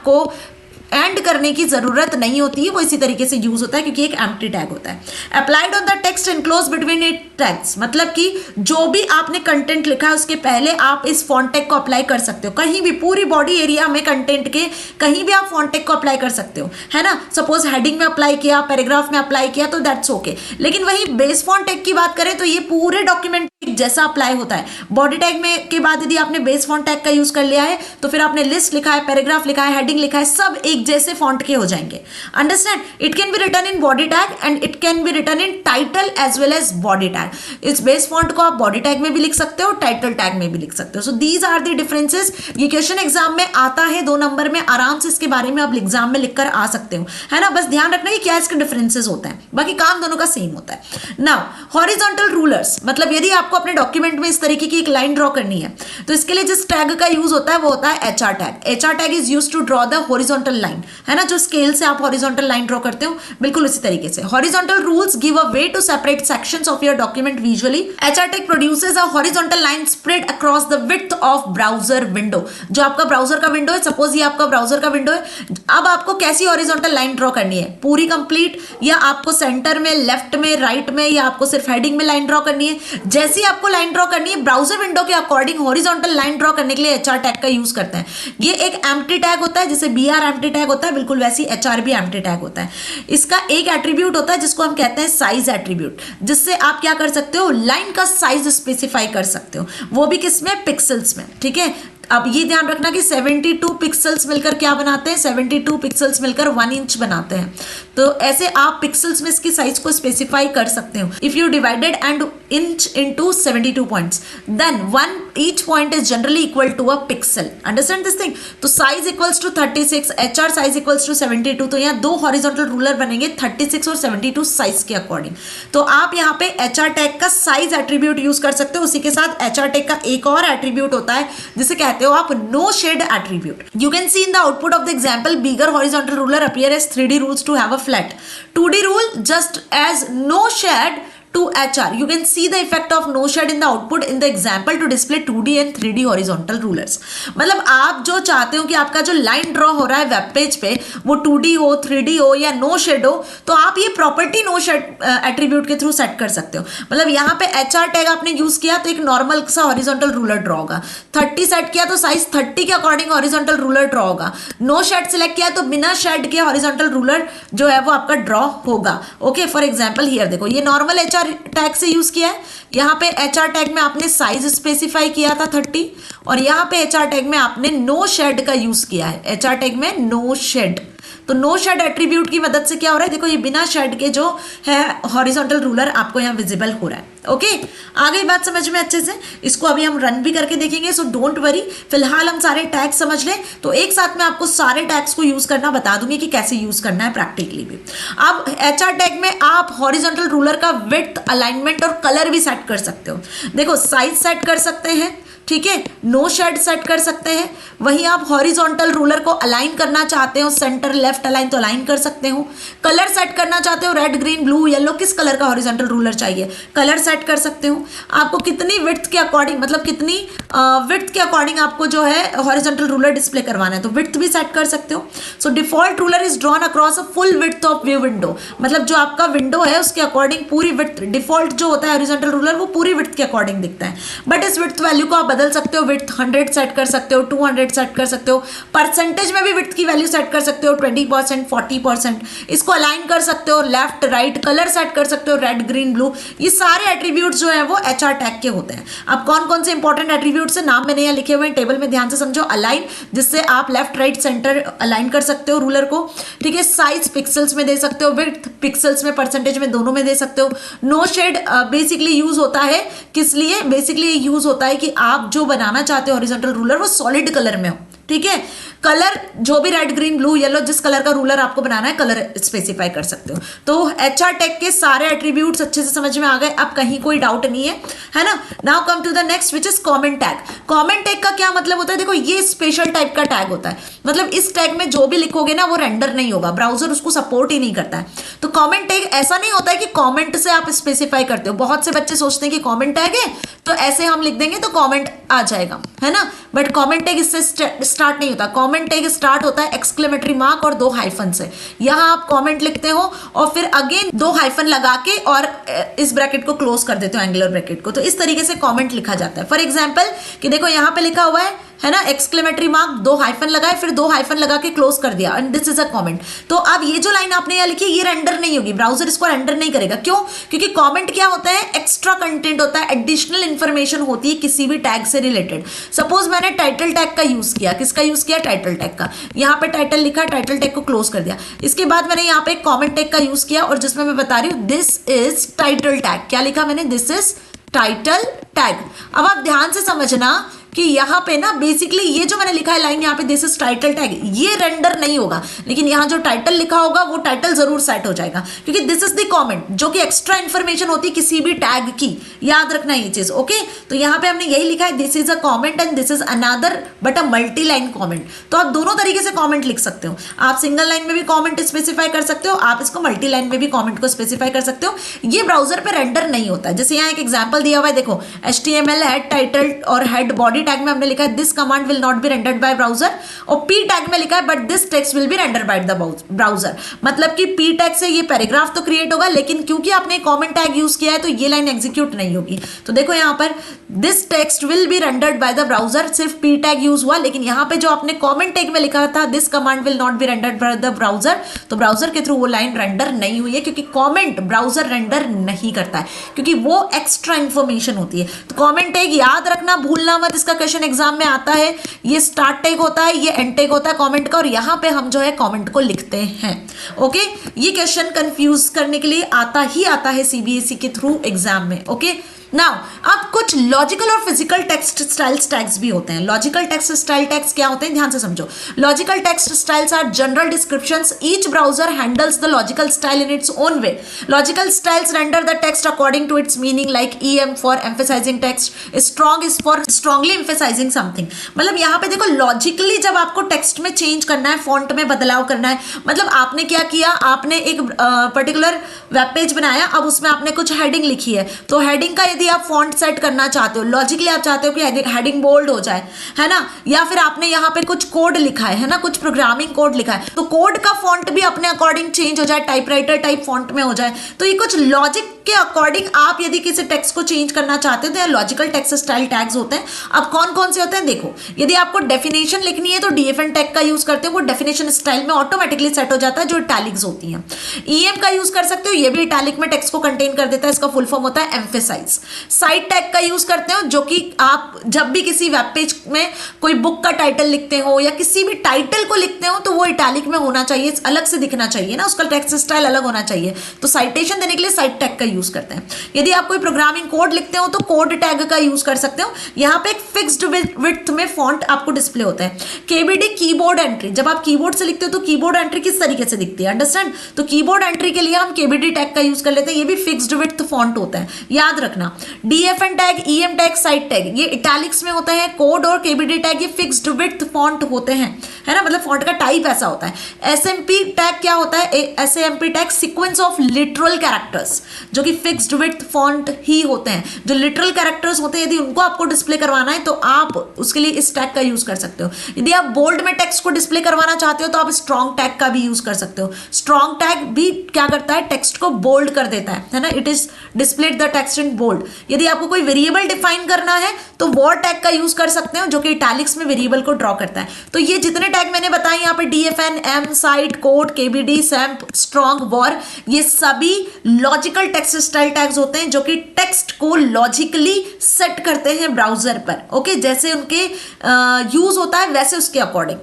एंड करने की जरूरत नहीं होती है, वो इसी तरीके से यूज होता है क्योंकि एक एम्प्टी टैग होता है। Applied on the text enclose between it tags, मतलब कि जो भी आपने कंटेंट लिखा है उसके पहले आप इस फॉन्ट टैग को अप्लाई कर सकते हो। कहीं भी पूरी बॉडी एरिया में कंटेंट के कहीं भी आप फॉन्ट टैग को अप्लाई कर सकते हो, है ना। सपोज हेडिंग में अप्लाई किया, पैराग्राफ में अप्लाई किया तो दैट्स ओके। लेकिन वही बेस फॉन्ट टैग की बात करें तो ये पूरे डॉक्यूमेंट जैसा अप्लाई होता है। बॉडी टैग में के बाद यदि आपने बेस फॉन्ट टैग का यूज कर लिया है तो फिर आपने लिस्ट लिखा है, पैराग्राफ लिखा है, हेडिंग लिखा है, सब एक जैसे फॉन्ट के हो जाएंगे। Understand? It can be written in body tag and it can be written in title as well as body tag. इस बेस फॉन्ट को आप बॉडी टैग में भी लिख सकते हो, टाइटल टैग में भी लिख सकते हो। So these are the differences. ये क्वेश्चन एग्जाम में आता है 2 नंबर में, आराम से इसके बारे में आप एग्जाम में लिखकर आ सकते हो, है ना। बस ध्यान रखना कि क्या इसके डिफरेंसेस होता है, बाकी काम दोनों का सेम होता है। नाउ हॉरिजॉन्टल रूलर्स, मतलब यदि आपको अपने डॉक्यूमेंट में इस तरीके की एक लाइन ड्रॉ करनी है तो इसके लिए जिस टैग का यूज होता है वो होता है HR tag. HR tag is used to draw the horizontal line, है ना, जो स्केल से आप हॉरिजॉन्टल लाइन ड्रॉ करते हो, बिल्कुल उसी तरीके से। Horizontal rules give a way to separate sections of your document visually. HR tag produces a horizontal line spread across the width of browser window. जो आपका ब्राउजर का विंडो है, सपोज ये आपका ब्राउजर का विंडो है, अब आपको कैसी हॉरिजॉन्टल लाइन ड्रॉ करनी है, पूरी कंप्लीट, या आपको सेंटर में, लेफ्ट में, राइट में, या आपको सिर्फ हेडिंग में लाइन ड्रॉ करनी है। जैसी आपको लाइन ड्रॉ करनी है ब्राउजर विंडो के अकॉर्डिंग हॉरिजॉन्टल लाइन ड्रॉ करने के लिए एचआर टैग का यूज करते हैं। ये एक एम्प्टी टैग होता है, जैसे बीआर एम्प्टी टैग होता है, बिल्कुल वैसी एचआर भी एम्प्टी टैग होता है। इसका एक एट्रीब्यूट होता है जिसको हम कहते हैं साइज एट्रीब्यूट, जिससे आप क्या कर सकते हो, लाइन का साइज स्पेसिफाई कर सकते हो, वो भी किसमें, पिक्सल्स में, ठीक है। अब ये ध्यान रखना कि 72 पिक्सल्स मिलकर क्या बनाते हैं, 72 पिक्सल्स मिलकर 1 इंच बनाते हैं। तो ऐसे आप पिक्सल्स में इसकी साइज को स्पेसिफाई कर सकते हो। If you divided and inch into 72 points then 1 each point is generally equal to a pixel. Understand this thing? तो size equals to 36, HR size equals to 72। तो यहाँ 2 हॉरिजॉन्टल रूलर बनेंगे 36 और 72 साइज के अकॉर्डिंग। तो आप यहाँ पे एचआर टैग का साइज एट्रीब्यूट यूज कर सकते हो। उसी के साथ एचआर टैग का एक और एट्रीब्यूट होता है जिसे कहते हो आप no shade attribute. You can see in the output of the example bigger horizontal ruler appear as 3D rules to have a flat 2D rule just as no shade to HR. You can see the effect of no shed in the output in the example to display 2D and 3D horizontal rulers. मतलब आप जो चाहते हो कि आपका जो line draw हो रहा है वेब पेज पे वो 2D हो, 3D हो या नो शेड हो, तो आप ये प्रॉपर्टी नो शेड एट्रीब्यूट के थ्रू सेट कर सकते हो. मतलब यहाँ पे HR टैग आपने यूज किया तो एक नॉर्मल सा हॉरिजॉन्टल रूलर ड्रॉ होगा. 30 सेट किया तो साइज 30 के अकॉर्डिंग हॉरिजॉन्टल रूलर ड्रॉ होगा. नो शेड सिलेक्ट किया तो बिना शेड के हॉरिजॉन्टल रूलर जो है वो आपका ड्रॉ होगा. ओके, फॉर एग्जांपल हियर देखो, ये नॉर्मल HR टैग से यूज किया है. यहाँ पे HR टैग में आपने साइज स्पेसिफाई किया था 30 और यहाँ पे HR टैग में आपने नो शेड का यूज किया है. HR टैग में नो शेड, तो नो शेड एट्रीब्यूट की मदद से क्या हो रहा है, देखो ये बिना शेड के जो है हॉरिजॉन्टल रूलर आपको यहाँ विजिबल हो रहा है. ओके, आ गई बात समझ में अच्छे से. इसको अभी हम रन भी करके देखेंगे, सो डोंट वरी. फिलहाल हम सारे टैग समझ लें, तो एक साथ में आपको सारे टैग्स को यूज करना बता दूंगी कि कैसे यूज करना है प्रैक्टिकली भी. अब HR टैग में आप हॉरिजॉन्टल रूलर का विड्थ, अलाइनमेंट और कलर भी सेट कर सकते हो. देखो साइज सेट कर सकते हैं, ठीक है, नो शेड सेट कर सकते हैं. वहीं आप हॉरिजॉन्टल रूलर को अलाइन करना चाहते हो, सेंटर लेफ्ट अलाइन, तो अलाइन कर सकते हो. कलर सेट करना चाहते हो, रेड ग्रीन ब्लू येलो, किस कलर का हॉरिजॉन्टल रूलर चाहिए, कलर सेट कर सकते हो. आपको कितनी विड्थ के अकॉर्डिंग, मतलब कितनी विड्थ के अकॉर्डिंग आपको जो है हॉरिजॉन्टल रूलर डिस्प्ले करवाना है, तो विड्थ भी सेट कर सकते हो. So default ruler is drawn across a full width of view window. मतलब जो आपका विंडो है उसके अकॉर्डिंग पूरी विड्थ, डिफॉल्ट जो होता है हॉरिजॉन्टल रूलर वो पूरी विड्थ के अकॉर्डिंग दिखता है. बट इस विड्थ वैल्यू को आप बदल सकते हो. विड्थ 100 सेट कर सकते हो, 200 सेट कर सकते हो. परसेंटेज में भी विड्थ की वैल्यू सेट कर सकते हो, 20%, 40%. इसको अलाइन कर सकते हो लेफ्ट राइट. कलर सेट कर सकते हो, रेड ग्रीन ब्लू. ये सारे एट्रीब्यूट्स जो है वो HR टैग के होते हैं. अब कौन कौन से इंपॉर्टेंट एट्रीब्यूट्स है नाम मैंने यहाँ लिखे हुए हैं टेबल में, ध्यान से समझो. अलाइन, जिससे आप लेफ्ट राइट सेंटर अलाइन कर सकते हो रूलर को, ठीक है. साइज पिक्सल्स में दे सकते हो, विड्थ पिक्सल्स में, परसेंटेज में, दोनों में दे सकते हो. नो शेड बेसिकली यूज होता है किस लिए, बेसिकली यूज होता है कि आप जो बनाना चाहते हो हॉरिजॉन्टल रूलर वो सॉलिड कलर में हो, ठीक है. कलर जो भी रेड ग्रीन ब्लू येलो जिस कलर का रूलर आपको बनाना है कलर स्पेसिफाई कर सकते हो. तो HR टैग के सारे एट्रीब्यूट्स अच्छे से समझ में आ गए. अब कहीं कोई डाउट नहीं है ना. Now come to the next which is comment tag. Comment tag का क्या मतलब होता है, देखो ये स्पेशल टाइप का टैग होता है. मतलब इस टैग में जो भी लिखोगे ना वो रेंडर नहीं होगा, ब्राउजर उसको सपोर्ट ही नहीं करता है. तो कमेंट टैग ऐसा नहीं होता है कि कमेंट से आप स्पेसिफाई करते हो. बहुत से बच्चे सोचते हैं कि कमेंट टैग है तो ऐसे हम लिख देंगे तो कमेंट आ जाएगा, है ना. बट कमेंट टैग इससे स्टार्ट नहीं होता. कमेंट टैग स्टार्ट होता है एक्सक्लेमेटरी मार्क और 2 हाइफन से. यहां आप कमेंट लिखते हो और फिर अगेन 2 हाइफन लगा के और इस ब्रैकेट को क्लोज कर देते हो, एंगुलर ब्रैकेट को. तो इस तरीके से कमेंट लिखा जाता है. फॉर एग्जांपल कि देखो यहां पे लिखा हुआ है ना, एक्सक्लेमेटरी मार्क, 2 हाइफन लगाए, फिर 2 हाइफन लगा के क्लोज कर दिया, and this is a comment. तो अब ये जो लाइन आपने यहाँ लिखी ये रेंडर नहीं होगी, ब्राउजर इसको रेंडर नहीं करेगा. क्यों? क्योंकि कमेंट क्या होता है, एक्स्ट्रा कंटेंट होता है, एडिशनल इंफॉर्मेशन होती है किसी भी टैग से रिलेटेड. सपोज मैंने टाइटल टैग का यूज किया, किसका यूज किया, टाइटल टैग का. यहाँ पे टाइटल लिखा, टाइटल टैग को क्लोज कर दिया. इसके बाद मैंने यहाँ पे कमेंट टैग का यूज किया और जिसमें मैं बता रही हूँ दिस इज टाइटल टैग. क्या लिखा मैंने, दिस इज टाइटल टैग. अब आप ध्यान से समझना कि यहाँ पे ना बेसिकली ये जो मैंने लिखा है लाइन यहाँ पे दिस इज टाइटल टैग, ये रेंडर नहीं होगा. लेकिन यहाँ जो टाइटल लिखा होगा वो टाइटल जरूर सेट हो जाएगा, क्योंकि दिस इज द कमेंट जो कि एक्स्ट्रा इंफॉर्मेशन होती है किसी भी टैग की. याद रखना ये चीज. ओके, तो यहाँ पे हमने यही लिखा है this is a comment and this is another but a multi line comment. तो आप दोनों तरीके से कमेंट लिख सकते हो. आप सिंगल लाइन में भी कमेंट स्पेसिफाई कर सकते हो, आप इसको मल्टी लाइन में भी कमेंट को स्पेसिफाई कर सकते हो. ये ब्राउजर पे रेंडर नहीं होता है. जैसे यहाँ एक एग्जाम्पल दिया हुआ है, देखो HTML हेड टाइटल और हेड बॉडी टैग में हमने लिखा है this command will not be rendered by browser, और P टैग में लिखा है but this text will be rendered by the browser. मतलब कि P टैग से ये पैराग्राफ तो क्रिएट होगा, लेकिन क्योंकि आपने कमेंट टैग यूज किया है तो ये लाइन एग्जीक्यूट नहीं होगी. तो देखो यहाँ पर this text will be rendered by the browser, सिर्फ P टैग यूज हुआ. लेकिन यहाँ पे जो आपने कमेंट टैग में लिखा था this command will not be rendered by the browser, तो ब्राउजर के थ्रू वो लाइन रेंडर नहीं हुई है, क्योंकि कमेंट ब्राउजर रेंडर नहीं करता है, क्योंकि वो एक्स्ट्रा इंफॉर्मेशन होती है. तो कमेंट टैग याद रखना, भूलना मत, इसका क्वेश्चन एग्जाम में आता है. ये स्टार्ट टैग होता है, ये एंड टैग होता है कमेंट का, और यहाँ पे हम जो है कमेंट को लिखते हैं. ओके, ये क्वेश्चन कंफ्यूज करने के लिए आता है CBSE के थ्रू एग्जाम में. ओके, नाउ अब कुछ लॉजिकल और फिजिकल टेक्स्ट स्टाइल्स टैग्स भी होते हैं। लॉजिकल टेक्स्ट स्टाइल टैग्स क्या होते हैं, ध्यान से समझो। Logical text styles are general descriptions, each browser handles the logical style in its own way. Logical styles render the text according to its meaning, like EM for emphasising text, strong is for strongly emphasising something. मतलब यहाँ पे देखो logically जब आपको text में change करना है, font में बदलाव करना है, मतलब आपने क्या किया, आपने एक पर्टिकुलर वेब पेज बनाया, अब उसमें आपने कुछ हेडिंग लिखी है, तो हेडिंग का यदि आप फॉन्ट सेट करना चाहते हो, लॉजिकली आप चाहते हो कि हेडिंग बोल्ड हो जाए, है ना, या फिर आपने यहाँ पे कुछ कोड लिखा है ना, कुछ प्रोग्रामिंग कोड लिखा है, तो कोड का फॉन्ट भी अपने अकॉर्डिंग चेंज हो जाए, टाइपराइटर टाइप फॉन्ट में हो जाए। तो ये कुछ लॉजिक के अकॉर्डिंग आप यदि किसी टेक्स्ट को चेंज करना चाहते हो तो ये लॉजिकल टेक्स्ट स्टाइल टैग्स होते हैं। अब कौन कौन से होते हैं देखो, यदि आपको डेफिनेशन लिखनी है तो DFN टैग का यूज करते हो, वो डेफिनेशन स्टाइल में ऑटोमेटिकली सेट हो जाता है, जो इटैलिक्स होती हैं। EM का यूज कर सकते हो, ये भी इटैलिक में टेक्स्ट को कंटेन कर देता है, इसका फुल फॉर्म होता है एम्फेसाइज। साइड टैग का यूज करते हो, जो कि आप जब भी किसी वेब पेज में कोई बुक का टाइटल लिखते हो या किसी भी टाइटल को लिखते हो तो वो इटैलिक में होना चाहिए, अलग से दिखना चाहिए ना, उसका टेक्स्ट स्टाइल अलग होना चाहिए, तो साइटेशन देने के लिए साइड टैग का यूज करते हैं। यदि आप कोई प्रोग्रामिंग कोड लिखते हो तो कोड टैग का यूज कर सकते हो। यहाँ पे एक फिक्स्ड विड्थ में फॉन्ट आपको डिस्प्ले होता है। KBD कीबोर्ड एंट्री, जब आप कीबोर्ड से लिखते हो तो कीबोर्ड एंट्री किस तरीके से दिखती है, अंडरस्टैंड, तो कीबोर्ड एंट्री के लिए हम KBD टैग का यूज कर लेते हैं, ये भी फिक्स्ड विड्थ फॉन्ट होता है, याद रखना। DFN tag, EM tag, side tag, ये इटैलिक्स में होते हैं। कोड और KBD टैग ये फिक्स्ड विड्थ फॉन्ट होते हैं, है ना, मतलब फॉन्ट का टाइप ऐसा होता है। SMP टैग क्या होता है, SMP tag sequence of literal characters, जो कि फिक्स्ड विड्थ फॉन्ट ही होते हैं। जो लिटरल कैरेक्टर्स होते हैं यदि उनको आपको डिस्प्ले करवाना है तो आप उसके लिए इस टैग का यूज कर सकते हो। यदि आप बोल्ड में टेक्स्ट को डिस्प्ले करवाना चाहते हो तो आप स्ट्रॉन्ग टैग का भी यूज कर सकते हो। स्ट्रॉन्ग टैग भी क्या करता है, टेक्स्ट को बोल्ड कर देता है ना, it is displayed the text in bold. यदि आपको कोई वेरिएबल डिफाइन करना है तो वॉर टैग का यूज कर सकते हो, जो कि इटैलिक्स में वेरिएबल को ड्रॉ करता है। तो ये जितने टैग मैंने बताए यहाँ पे DFN, M, side, code, KBD, SAMP, strong, war, ये सभी लॉजिकल टेक्स्ट स्टाइल टैग्स होते हैं, जो कि टेक्स्ट को लॉजिकली सेट करते हैं ब्राउजर पर। ओके, जैसे उनके यूज होता है वैसे उसके अकॉर्डिंग,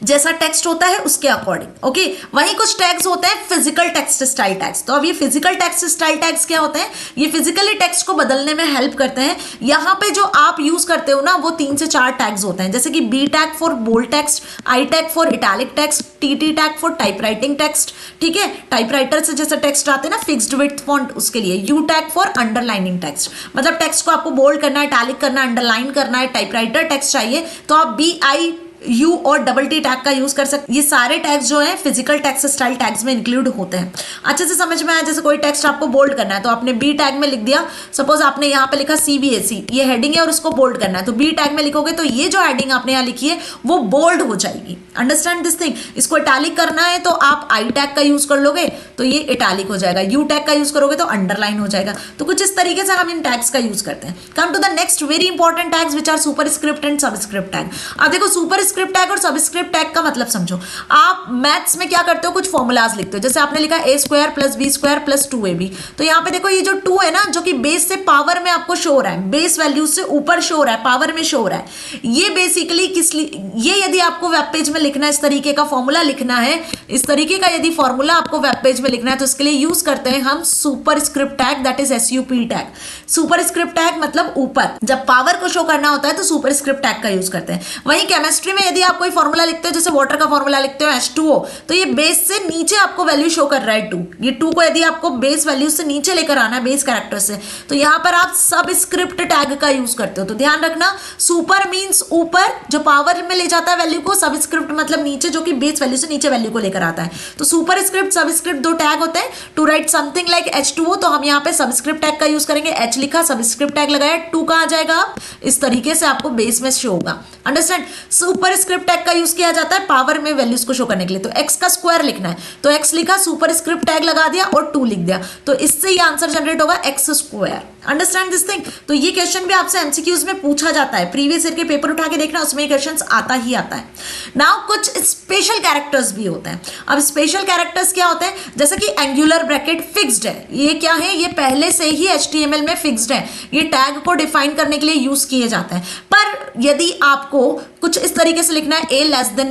जैसा टेक्स्ट होता है उसके अकॉर्डिंग। ओके, वहीं कुछ टैग्स होते हैं फिजिकल टेक्स्ट स्टाइल टैग्स। तो अब ये फिजिकल टेक्स्ट स्टाइल टैग्स क्या होते हैं, ये फिजिकली टेक्स्ट को बदलने में हेल्प करते हैं। यहाँ पे जो आप यूज करते हो ना, वो 3 से 4 टैग्स होते हैं, जैसे कि B tag for bold text, I tag for italic text, TT tag for typewriting text, ठीक है, टाइपराइटर से जैसे टेक्स्ट आते हैं ना फिक्स्ड विड्थ फॉन्ट, उसके लिए U tag for underlining text, मतलब टेक्स्ट को आपको बोल्ड करना है, इटैलिक करना है, अंडरलाइन करना है, टाइपराइटर टेक्स्ट चाहिए तो आप BI, U और DT टैग का यूज कर सकते। ये सारे टैग्स जो हैं फिजिकल टेक्स्ट स्टाइल टैग्स में इंक्लूड होते हैं। अच्छे से समझ में आया, जैसे कोई टेक्स्ट आपको बोल्ड करना है तो आपने B टैग में लिख दिया, सपोज आपने यहाँ पे लिखा CBSE, ये हेडिंग है और उसको बोल्ड करना है, तो B टैग में लिखोगे तो ये जो हेडिंग आपने यहाँ लिखी है वो बोल्ड हो जाएगी, अंडरस्टैंड दिस थिंग। इसको इटैलिक करना है तो आप I टैग का यूज कर लोगे तो ये इटैलिक हो जाएगा, U टैग का यूज करोगे तो अंडरलाइन हो जाएगा। तो कुछ इस तरीके से हम इन टैग्स का यूज करते हैं। Come to the next very important tags which are superscript and subscript tag. अब देखो सुपरस्क्रिप्ट टैग और सबस्क्रिप्ट टैग का मतलब समझो। आप मैथ्स में क्या करते हो, कुछ फॉर्मूलाज लिखते हो, जैसे आपने लिखा A² + B² + 2AB, तो यहाँ पे देखो ये जो 2 है ना, जो कि बेस से पावर में आपको शो हो रहा है, बेस वैल्यू से ऊपर शो हो रहा है, पावर में शो हो रहा है, ये बेसिकली ये यदि आपको वेब पेज में लिखना है, इस तरीके का फॉर्मूला लिखना है, इस तरीके का यदि फॉर्मूला आपको वेब पेज में लिखना है तो इसके लिए यूज करते हैं हम superscript tag, that is SUP tag. Superscript tag मतलब ऊपर, जब पावर को शो करना होता है तो सुपरस्क्रिप्ट टैग का यूज करते हैं। वहीं केमिस्ट्री में यदि आप कोई फॉर्मूला लिखते हो, जैसे वाटर का फॉर्मूला लिखते हो H2O, तो ये बेस से नीचे आपको वैल्यू शो कर रहा है 2, ये 2 को यदि आपको बेस वैल्यू से नीचे लेकर आना है, बेस कैरेक्टर से, तो यहाँ पर आप सबस्क्रिप्ट टैग का यूज करते हो। तो ध्यान रखना, सुपर मींस ऊपर जो पावर में ले जाता है वैल्यू को, सबस्क्रिप्ट मतलब नीचे जो कि बेस वैल्यू से नीचे वैल्यू को लेकर आता है। तो सुपरस्क्रिप्ट सबस्क्रिप्ट 2 टैग होते हैं। To right something like H2O, तो हम यहाँ पे सबस्क्रिप्ट टैग का यूज करेंगे, H लिखा, सबस्क्रिप्ट टैग लगाया, 2 कहाँ जाएगा, इस तरीके से आपको बेस में शो होगा, अंडरस्टैंड। सुपरस्क्रिप्ट टैग का यूज किया जाता है पावर में वैल्यूज को शो करने के लिए। तो x का स्क्वायर लिखना है तो x लिखा, सुपरस्क्रिप्ट टैग लगा दिया और 2 लिख दिया, तो इससे ये आंसर जनरेट होगा x², अंडरस्टैंड दिस थिंग। तो ये क्वेश्चन भी आपसे MCQs में पूछा जाता है, प्रीवियस ईयर के पेपर उठा के देखना, उसमें क्वेश्चन आता ही आता है। नाउ कुछ स्पेशल कैरेक्टर्स भी होते हैं। अब स्पेशल कैरेक्टर्स क्या होते हैं, जैसे कि एंगुलर ब्रैकेट फिक्स्ड है, ये क्या है, ये पहले से ही HTML में फिक्स्ड है, ये टैग को डिफाइन करने के लिए यूज किए जाते हैं। पर यदि आपको कुछ इस तरीके से लिखना है A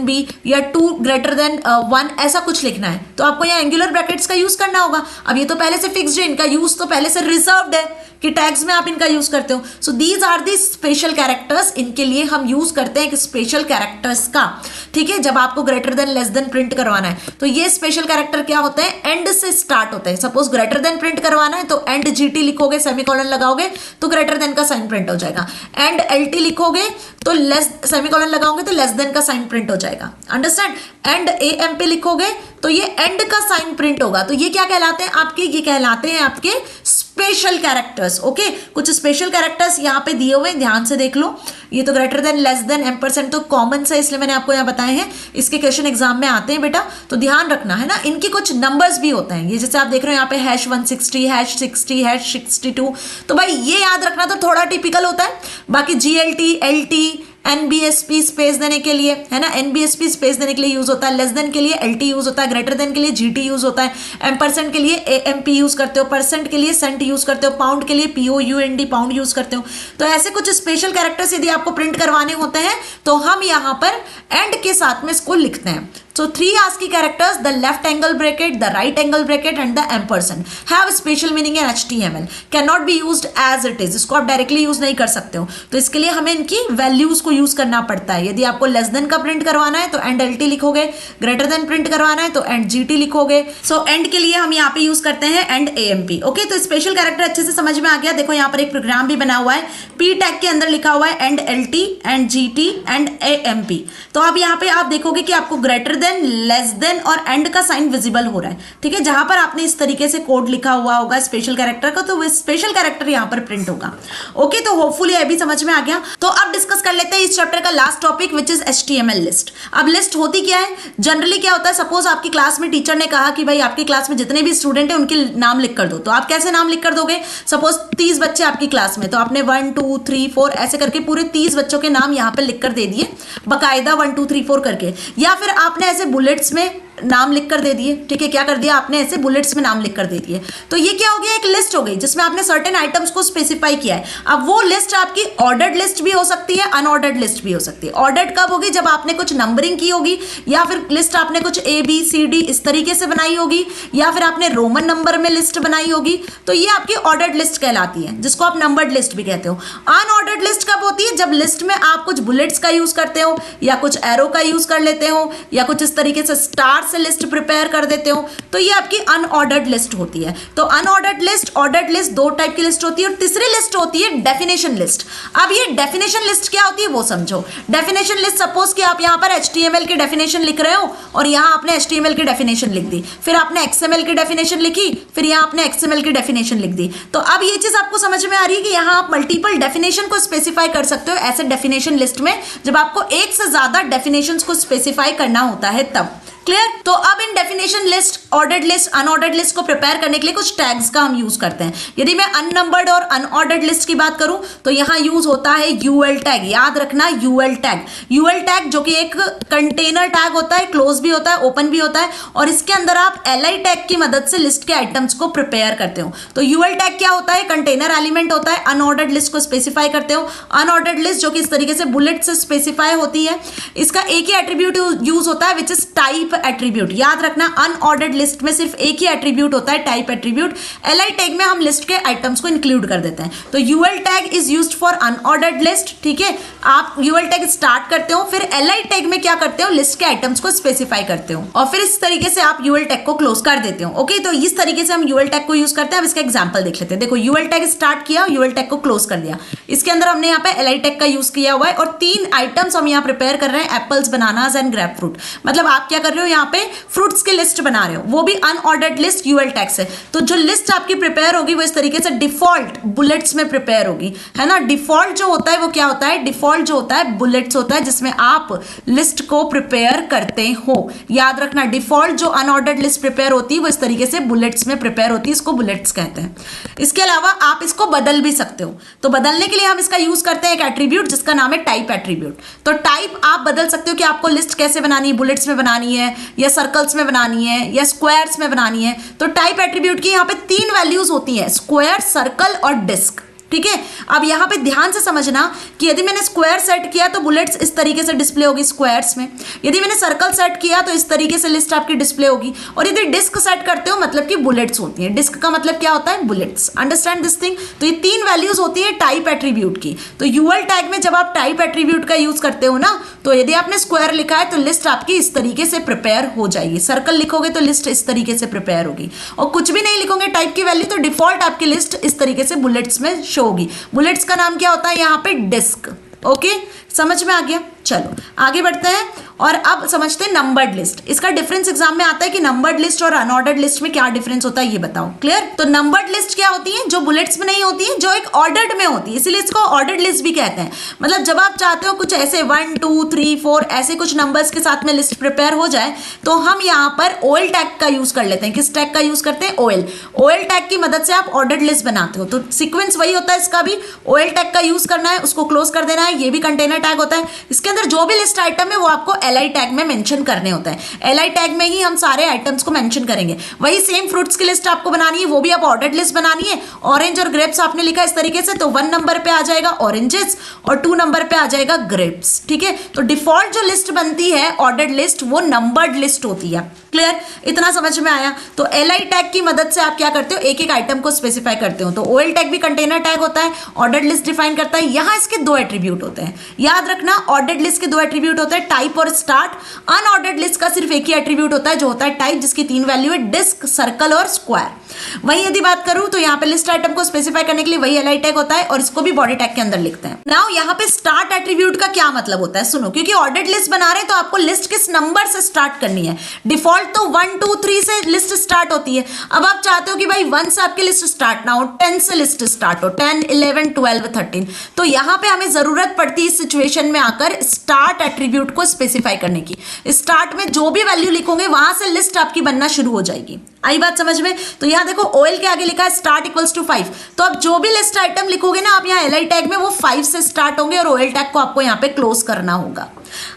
<B या 2 > 1 ऐसा कुछ लिखना है, तो आपको यहाँ एंगुलर ब्रैकेट्स का यूज करना होगा। अब ये तो पहले से फिक्स्ड है, इनका यूज तो पहले से रिजर्व्ड है, कि टैग्स में आप इनका यूज करते हो। So these are the special characters, इनके लिए हम यूज करते हैं स्पेशल कैरेक्टर्स का, ठीक है। जब आपको greater than less than print करवाना है तो ये स्पेशल कैरेक्टर क्या होते हैं, एंड से स्टार्ट होते हैं। सपोज ग्रेटर देन प्रिंट करवाना है तो एंड जीटी लिखोगे, सेमीकोलन लगाओगे तो ग्रेटर देन का साइन प्रिंट हो जाएगा। एंड एलटी लिखोगे तो लेस, सेमीकोलन लगाओगे तो लेस देन का साइन प्रिंट हो जाएगा, अंडरस्टैंड। एंड एएमपी लिखोगे तो ये एंड का साइन प्रिंट होगा। तो ये क्या कहलाते हैं आपके, ये कहलाते हैं आपके स्पेशल कैरेक्टर्स। ओके, कुछ स्पेशल कैरेक्टर्स यहाँ पे दिए हुए, ध्यान से देख लो। ये तो greater than less than ampersand तो कॉमन से, इसलिए मैंने आपको यहाँ बताए हैं, इसके क्वेश्चन एग्जाम में आते हैं बेटा, तो ध्यान रखना है ना। इनके कुछ नंबर्स भी होते हैं, ये जैसे आप देख रहे हो यहाँ पे #160, #60, #62, तो भाई ये याद रखना तो थोड़ा टिपिकल होता है। बाकी GLT, LT, NBSP स्पेस देने के लिए, है ना, NBSP स्पेस देने के लिए यूज होता है। लेस देन के लिए LT यूज होता है, ग्रेटर देन के लिए GT यूज होता है, एम्परसेंड के लिए AMP यूज करते हो, परसेंट के लिए सेंट यूज करते हो, पाउंड के लिए POUND पाउंड यूज करते हो। तो ऐसे कुछ स्पेशल कैरेक्टर्स यदि आपको प्रिंट करवाने होते हैं तो हम यहाँ पर एंड के साथ में इसको लिखते हैं। So 3 ASCII characters, the left angle bracket, the right angle bracket and the ampersand have special meaning in HTML. Cannot be used as it is. इसको आप डायरेक्टली यूज नहीं कर सकते हो, तो इसके लिए हमें इनकी वैल्यूज को यूज करना पड़ता है। यदि आपको लेस देन का प्रिंट करवाना है तो एंड LT लिखोगे, ग्रेटर देन प्रिंट करवाना है तो एंड GT लिखोगे। सो एंड के लिए हम यहाँ पे यूज करते हैं एंड AMP। ओके, तो स्पेशल कैरेक्टर अच्छे से समझ में आ गया। देखो यहाँ पर एक प्रोग्राम भी बना हुआ है, P टैग के अंदर लिखा हुआ है and LT and GT and AMP। तो अब यहाँ पे आप देखोगे कि आपको ग्रेटर देन, लेस देन और एंड का साइन विजिबल हो रहा है, ठीक है। जहां पर आपने इस तरीके से कोड लिखा हुआ होगा स्पेशल कैरेक्टर का, तो वो स्पेशल कैरेक्टर यहां पर प्रिंट होगा। ओके, तो होपफुली ये भी समझ में आ गया। तो अब डिस्कस कर लेते हैं इस चैप्टर का last topic, which is HTML list. अब लिस्ट होती क्या है, जनरली क्या होता है, सपोज आपकी क्लास में टीचर ने कहा कि भाई आपकी क्लास में जितने भी स्टूडेंट हैं उनके नाम लिख कर दो, तो आप कैसे नाम लिख कर दोगे। सपोज 30 बच्चे आपकी क्लास में, तो आपने 1 2 3 4 ऐसे करके पूरे 30 बच्चों के नाम यहाँ पर लिख कर दे दिए, बाकायदा 1 2 3 4 करके, या फिर आपने ऐसे बुलेट्स में नाम लिख कर दे दिए, ठीक है। क्या कर दिया आपने, ऐसे बुलेट्स में नाम लिख कर दे दिए। तो ये क्या हो गया, एक लिस्ट हो गई जिसमें आपने सर्टेन आइटम्स को स्पेसिफाई किया है। अब वो लिस्ट आपकी ऑर्डर्ड लिस्ट भी हो सकती है, अनऑर्डर्ड लिस्ट भी हो सकती है। ऑर्डर्ड कब होगी, जब आपने कुछ नंबरिंग की होगी, या फिर लिस्ट आपने कुछ ABCD इस तरीके से बनाई होगी, या फिर आपने रोमन नंबर में लिस्ट बनाई होगी, तो ये आपकी ऑर्डर्ड लिस्ट कहलाती है, जिसको आप नंबर्ड लिस्ट भी कहते हो। अनऑर्डर्ड लिस्ट कब होती है, जब लिस्ट में आप कुछ बुलेट्स का यूज करते हो, या कुछ एरो का यूज कर लेते हो, या कुछ इस तरीके से स्टार से लिस्ट प्रिपेयर कर देते हो, तो ये आपकी अनऑर्डर्ड लिस्ट होती है। तो unordered list, ordered list, 2 type की लिस्ट होती है। और तीसरी लिस्ट होती है डेफिनेशन लिस्ट। अब ये डेफिनेशन लिस्ट क्या होती है वो समझो। डेफिनेशन लिस्ट, सपोज कि आप यहाँ पर HTML की डेफिनेशन लिख रहे हो और यहाँ आपने HTML की डेफिनेशन लिख दी, फिर आपने XML की डेफिनेशन लिखी, फिर यहाँ आपने XML की डेफिनेशन लिख दी। तो अब ये चीज आपको समझ में आ रही है कि यहाँ आप मल्टीपल डेफिनेशन को स्पेसिफाई कर सकते हो ऐसे डेफिनेशन लिस्ट में, जब आपको एक से ज्यादा डेफिनेशन को स्पेसिफाई करना होता है तब। क्लियर। तो अब इन definition list, ordered list, unordered list को प्रिपेयर करने के लिए कुछ टैग्स का हम यूज करते हैं। यदि मैं अननंबर्ड और अनऑर्डर्ड लिस्ट की बात करूं तो यहां यूज होता है UL टैग। याद रखना UL टैग। UL टैग जो कि एक कंटेनर टैग होता है, क्लोज भी होता है, ओपन भी होता है, और इसके अंदर आप LI टैग की मदद से लिस्ट के आइटम्स को प्रिपेयर करते हो। तो UL टैग क्या होता है, कंटेनर एलिमेंट होता है, अनऑर्डर्ड लिस्ट को स्पेसिफाई करते हो। अनऑर्डर्ड लिस्ट जो कि इस तरीके से बुलेट से स्पेसिफाई होती है, इसका एक ही एट्रीब्यूट यूज होता है, विच इज टाइप एट्रीब्यूट। याद रखना अनऑर्डर्ड लिस्ट में सिर्फ एक ही एट्रीब्यूट होता है, टाइप एट्रीब्यूट। LI टैग में हम लिस्ट के आइटम्स को इंक्लूड कर देते हैं। तो UL tag is used for unordered list, ठीक है। आप UL टैग स्टार्ट करते हो, फिर LI टैग में क्या करते हो, लिस्ट के आइटम्स को स्पेसिफाई करते हो, और फिर इस तरीके से आप UL टैग को क्लोज कर देते हो। ओके, तो इस तरीके से हम UL टैग को यूज करते हैं। अब इसका एग्जांपल देख लेते हैं। देखो UL टैग स्टार्ट किया, UL टैग को क्लोज कर दिया। इसके अंदर हमने यहाँ पे LI टैग का यूज किया हुआ है, और 3 आइटम्स हम यहाँ प्रिपेयर कर रहे हैं, apples, bananas and grep fruit. मतलब आप क्या कर रहे हो, यहाँ पे फ्रूट्स की लिस्ट बना रहे हो, वो भी अनऑर्डर्ड लिस्ट UL टैग से। तो जो लिस्ट आपकी प्रिपेयर होगी वो इस तरीके से डिफॉल्ट बुलेट्स में प्रिपेयर होगी, है ना। डिफॉल्ट जो होता है वो क्या होता है, डिफॉल्ट जो होता है बुलेट्स होता है, जिसमें आप लिस्ट को प्रिपेयर करते हो। याद रखना, डिफॉल्ट जो अनऑर्डर्ड लिस्ट प्रिपेयर होती है वो इस तरीके से बुलेट्स में प्रिपेयर होती है, इसको बुलेट्स कहते हैं। इसके अलावा आप इसको बदल भी सकते हो। तो बदलने के लिए हम इसका यूज करते हैं एक एट्रीब्यूट जिसका नाम है टाइप एट्रीब्यूट। तो टाइप आप बदल सकते हो कि आपको लिस्ट कैसे बनानी है, बुलेट्स में बनानी है, या सर्कल्स में बनानी है, या स्क्वायर्स में बनानी है। तो टाइप एट्रीब्यूट की यहाँ पे 3 वैल्यूज होती हैं, स्क्वायर, सर्कल और डिस्क। ठीक है। अब यहाँ पे ध्यान से समझना कि यदि मैंने स्क्वायर सेट किया तो बुलेट्स इस तरीके से डिस्प्ले होगी स्क्वायर्स में, यदि मैंने सर्कल सेट किया तो इस तरीके से लिस्ट आपकी डिस्प्ले होगी, और यदि डिस्क सेट करते हो मतलब कि बुलेट्स होती हैं। डिस्क का मतलब क्या होता है? बुलेट्स। Understand this thing. तो ये 3 वैल्यूज होती है टाइप एट्रीब्यूट की। तो यूएल टैग में जब आप टाइप एट्रीब्यूट का यूज करते हो ना, तो यदि आपने स्क्वायर लिखा है तो लिस्ट आपकी इस तरीके से प्रिपेयर हो जाएगी, सर्कल लिखोगे तो लिस्ट इस तरीके से प्रिपेयर होगी, और कुछ भी नहीं लिखोगे टाइप की वैल्यू तो डिफॉल्ट आपकी लिस्ट इस तरीके से बुलेट्स में शो होगी। बुलेट्स का नाम क्या होता है? यहाँ पे डिस्क। ओके, समझ में आ गया? चलो आगे बढ़ते हैं और अब समझते हैं नंबर्ड लिस्ट। इसका डिफरेंस एग्जाम में आता है कि नंबर्ड लिस्ट और अनऑर्डर्ड लिस्ट में क्या डिफरेंस होता है ये बताओ। क्लियर? तो नंबर्ड लिस्ट क्या होती है? जो बुलेट्स में नहीं होती है, जो एक ऑर्डर्ड में होती है, इसीलिए इसको ऑर्डर्ड लिस्ट भी कहते हैं। मतलब जब आप चाहते हो कुछ ऐसे 1 2 3 4 ऐसे कुछ नंबर्स के साथ में लिस्ट प्रिपेयर हो जाए, तो हम यहाँ पर ओएल टैग का यूज कर लेते हैं। किस टैग का यूज करते हैं? ओएल। ओएल टैग की मदद से आप ऑर्डर्ड लिस्ट बनाते हो। तो सीक्वेंस वही होता है इसका भी, ओएल टैग का यूज करना है, उसको क्लोज कर देना है। ये भी कंटेनर टैग होता है। इसके अंदर जो भी लिस्ट आइटम है वो आपको एलआई टैग में मेंशन करने होता है। एलआई टैग में ही हम सारे आइटम्स को मेंशन करेंगे। वही सेम फ्रूट्स की लिस्ट आपको बनानी है, वो भी आप ऑर्डर्ड लिस्ट बनानी है। ऑरेंज और ग्रेप्स आपने लिखा इस तरीके से, तो 1 नंबर पे आ जाएगा ऑरेंजेस और 2 नंबर पे आ जाएगा ग्रेप्स। ठीक है, तो डिफॉल्ट जो लिस्ट बनती है ऑर्डर्ड लिस्ट, वो नंबर्ड लिस्ट होती है। क्लियर? इतना समझ में आया? तो एलआई टैग की मदद से आप क्या करते हो? एक एक आइटम को स्पेसिफाई करते हो। तो ओएल टैग भी कंटेनर टैग होता है, ऑर्डर्ड लिस्ट डिफाइन करता है। यहां इसके 2 एट्रीब्यूट होते हैं, याद रखना। ऑर्डर्ड लिस्ट के 2 एट्रीब्यूट होते हैं, टाइप और स्टार्ट। अनऑर्डर्ड लिस्ट का सिर्फ एक ही एट्रीब्यूट होता है जो होता है टाइप, जिसकी 3 वैल्यू है, डिस्क, सर्कल और स्क्वायर। वहीं यदि बात करूं तो यहाँ पे लिस्ट आइटम को स्पेसिफाई करने के लिए वही एलआई टैग होता है, और इसको भी बॉडी टैग के अंदर लिखते हैं। नाउ यहाँ पे स्टार्ट एट्रीब्यूट का क्या मतलब होता है सुनो, क्योंकि ऑर्डर्ड लिस्ट बना रहे हैं तो आपको लिस्ट किस नंबर से स्टार्ट करनी है। डिफॉल्ट तो 1 2 3 से लिस्ट स्टार्ट होती है। अब आप चाहते हो कि भाई 1 से आपकी लिस्ट स्टार्ट ना हो, 10 से लिस्ट स्टार्ट हो, 10 11 12 13। तो यहाँ पे हमें जरूरत पड़ती है इस सिचुएशन में आकर स्टार्ट एट्रीब्यूट को स्पेसिफाई करने की। स्टार्ट में जो भी वैल्यू लिखोगे वहां से लिस्ट आपकी बनना शुरू हो जाएगी। आई बात समझ में? तो यहाँ देखो ओएल के आगे लिखा है स्टार्ट इक्वल्स टू 5। तो अब जो भी लिस्ट आइटम लिखोगे ना आप यहाँ एलआई टैग में, वो 5 से स्टार्ट होंगे और ओएल टैग को आपको यहाँ पे क्लोज करना होगा।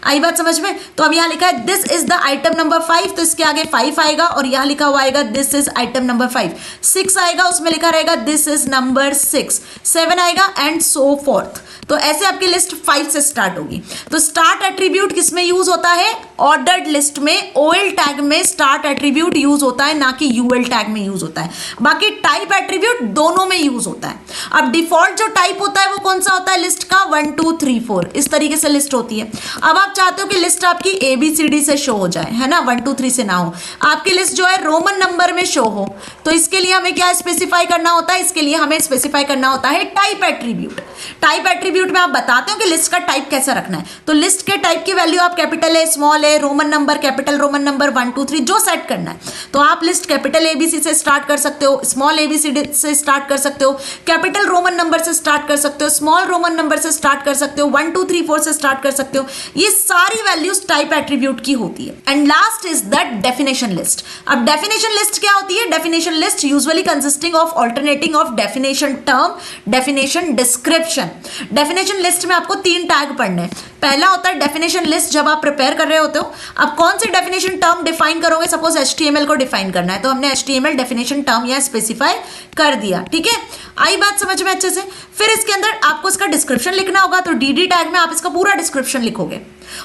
आई बात समझ में? तो अब यहाँ लिखा है this is the item number 5, तो इसके आगे 5 आएगा और यहाँ लिखा हुआ आएगा दिस इज आइटम नंबर 5। 6 आएगा, उसमें लिखा रहेगा दिस इज नंबर 6। 7 आएगा एंड सो फोर्थ। तो ऐसे आपकी लिस्ट 5 से स्टार्ट होगी। तो स्टार्ट एट्रीब्यूट किस में यूज होता है? ऑर्डर्ड लिस्ट में ओएल टैग में स्टार्ट एट्रीब्यूट यूज होता है, ना कि यूएल टैग में यूज होता है। बाकी टाइप एट्रीब्यूट दोनों में यूज होता है। अब डिफॉल्ट जो टाइप होता है वो कौन सा होता है लिस्ट का? 1 2 3 4 इस तरीके से लिस्ट होती है। अब आप चाहते हो कि लिस्ट आपकी ABCD से शो हो जाए, है ना, 1 2 3 से ना हो, आपकी लिस्ट जो है रोमन नंबर में शो हो, तो इसके लिए हमें क्या स्पेसिफाई करना होता है? इसके लिए हमें स्पेसिफाई करना होता है टाइप एट्रीब्यूट। टाइप एट्रीब्यूट में आप बताते हो कि लिस्ट का टाइप कैसे रखना है। तो लिस्ट के टाइप की वैल्यू आप कैपिटल है, स्मॉल है, Roman number, capital Roman number, 1 2 3 जो सेट करना है। तो आप लिस्ट कैपिटल ABC से स्टार्ट कर सकते हो, स्मॉल ABCD से स्टार्ट कर सकते हो, कैपिटल रोमन नंबर से स्टार्ट कर सकते हो, स्मॉल रोमन नंबर से स्टार्ट कर सकते हो, 1 2 3 4 से स्टार्ट कर सकते हो। ये सारी वैल्यूज टाइप एट्रीब्यूट की होती है। And last is the definition list. अब डेफिनेशन लिस्ट क्या होती है? Definition list usually consisting of alternating of definition term, definition description. Definition list में आपको 3 टैग पढ़ने हैं। पहला होता है डेफिनेशन लिस्ट, जब आप प्रिपेयर कर रहे होते हो अब कौन से डेफिनेशन टर्म डिफाइन करोगे। सपोज HTML को डिफाइन करना है तो हमने HTML डेफिनेशन टर्म यहाँ स्पेसिफाई कर दिया। ठीक है, आई बात समझ में अच्छे से? फिर इसके अंदर आपको इसका डिस्क्रिप्शन लिखना होगा, तो DD टैग में आप इसका पूरा डिस्क्रिप्शन लिखोगे।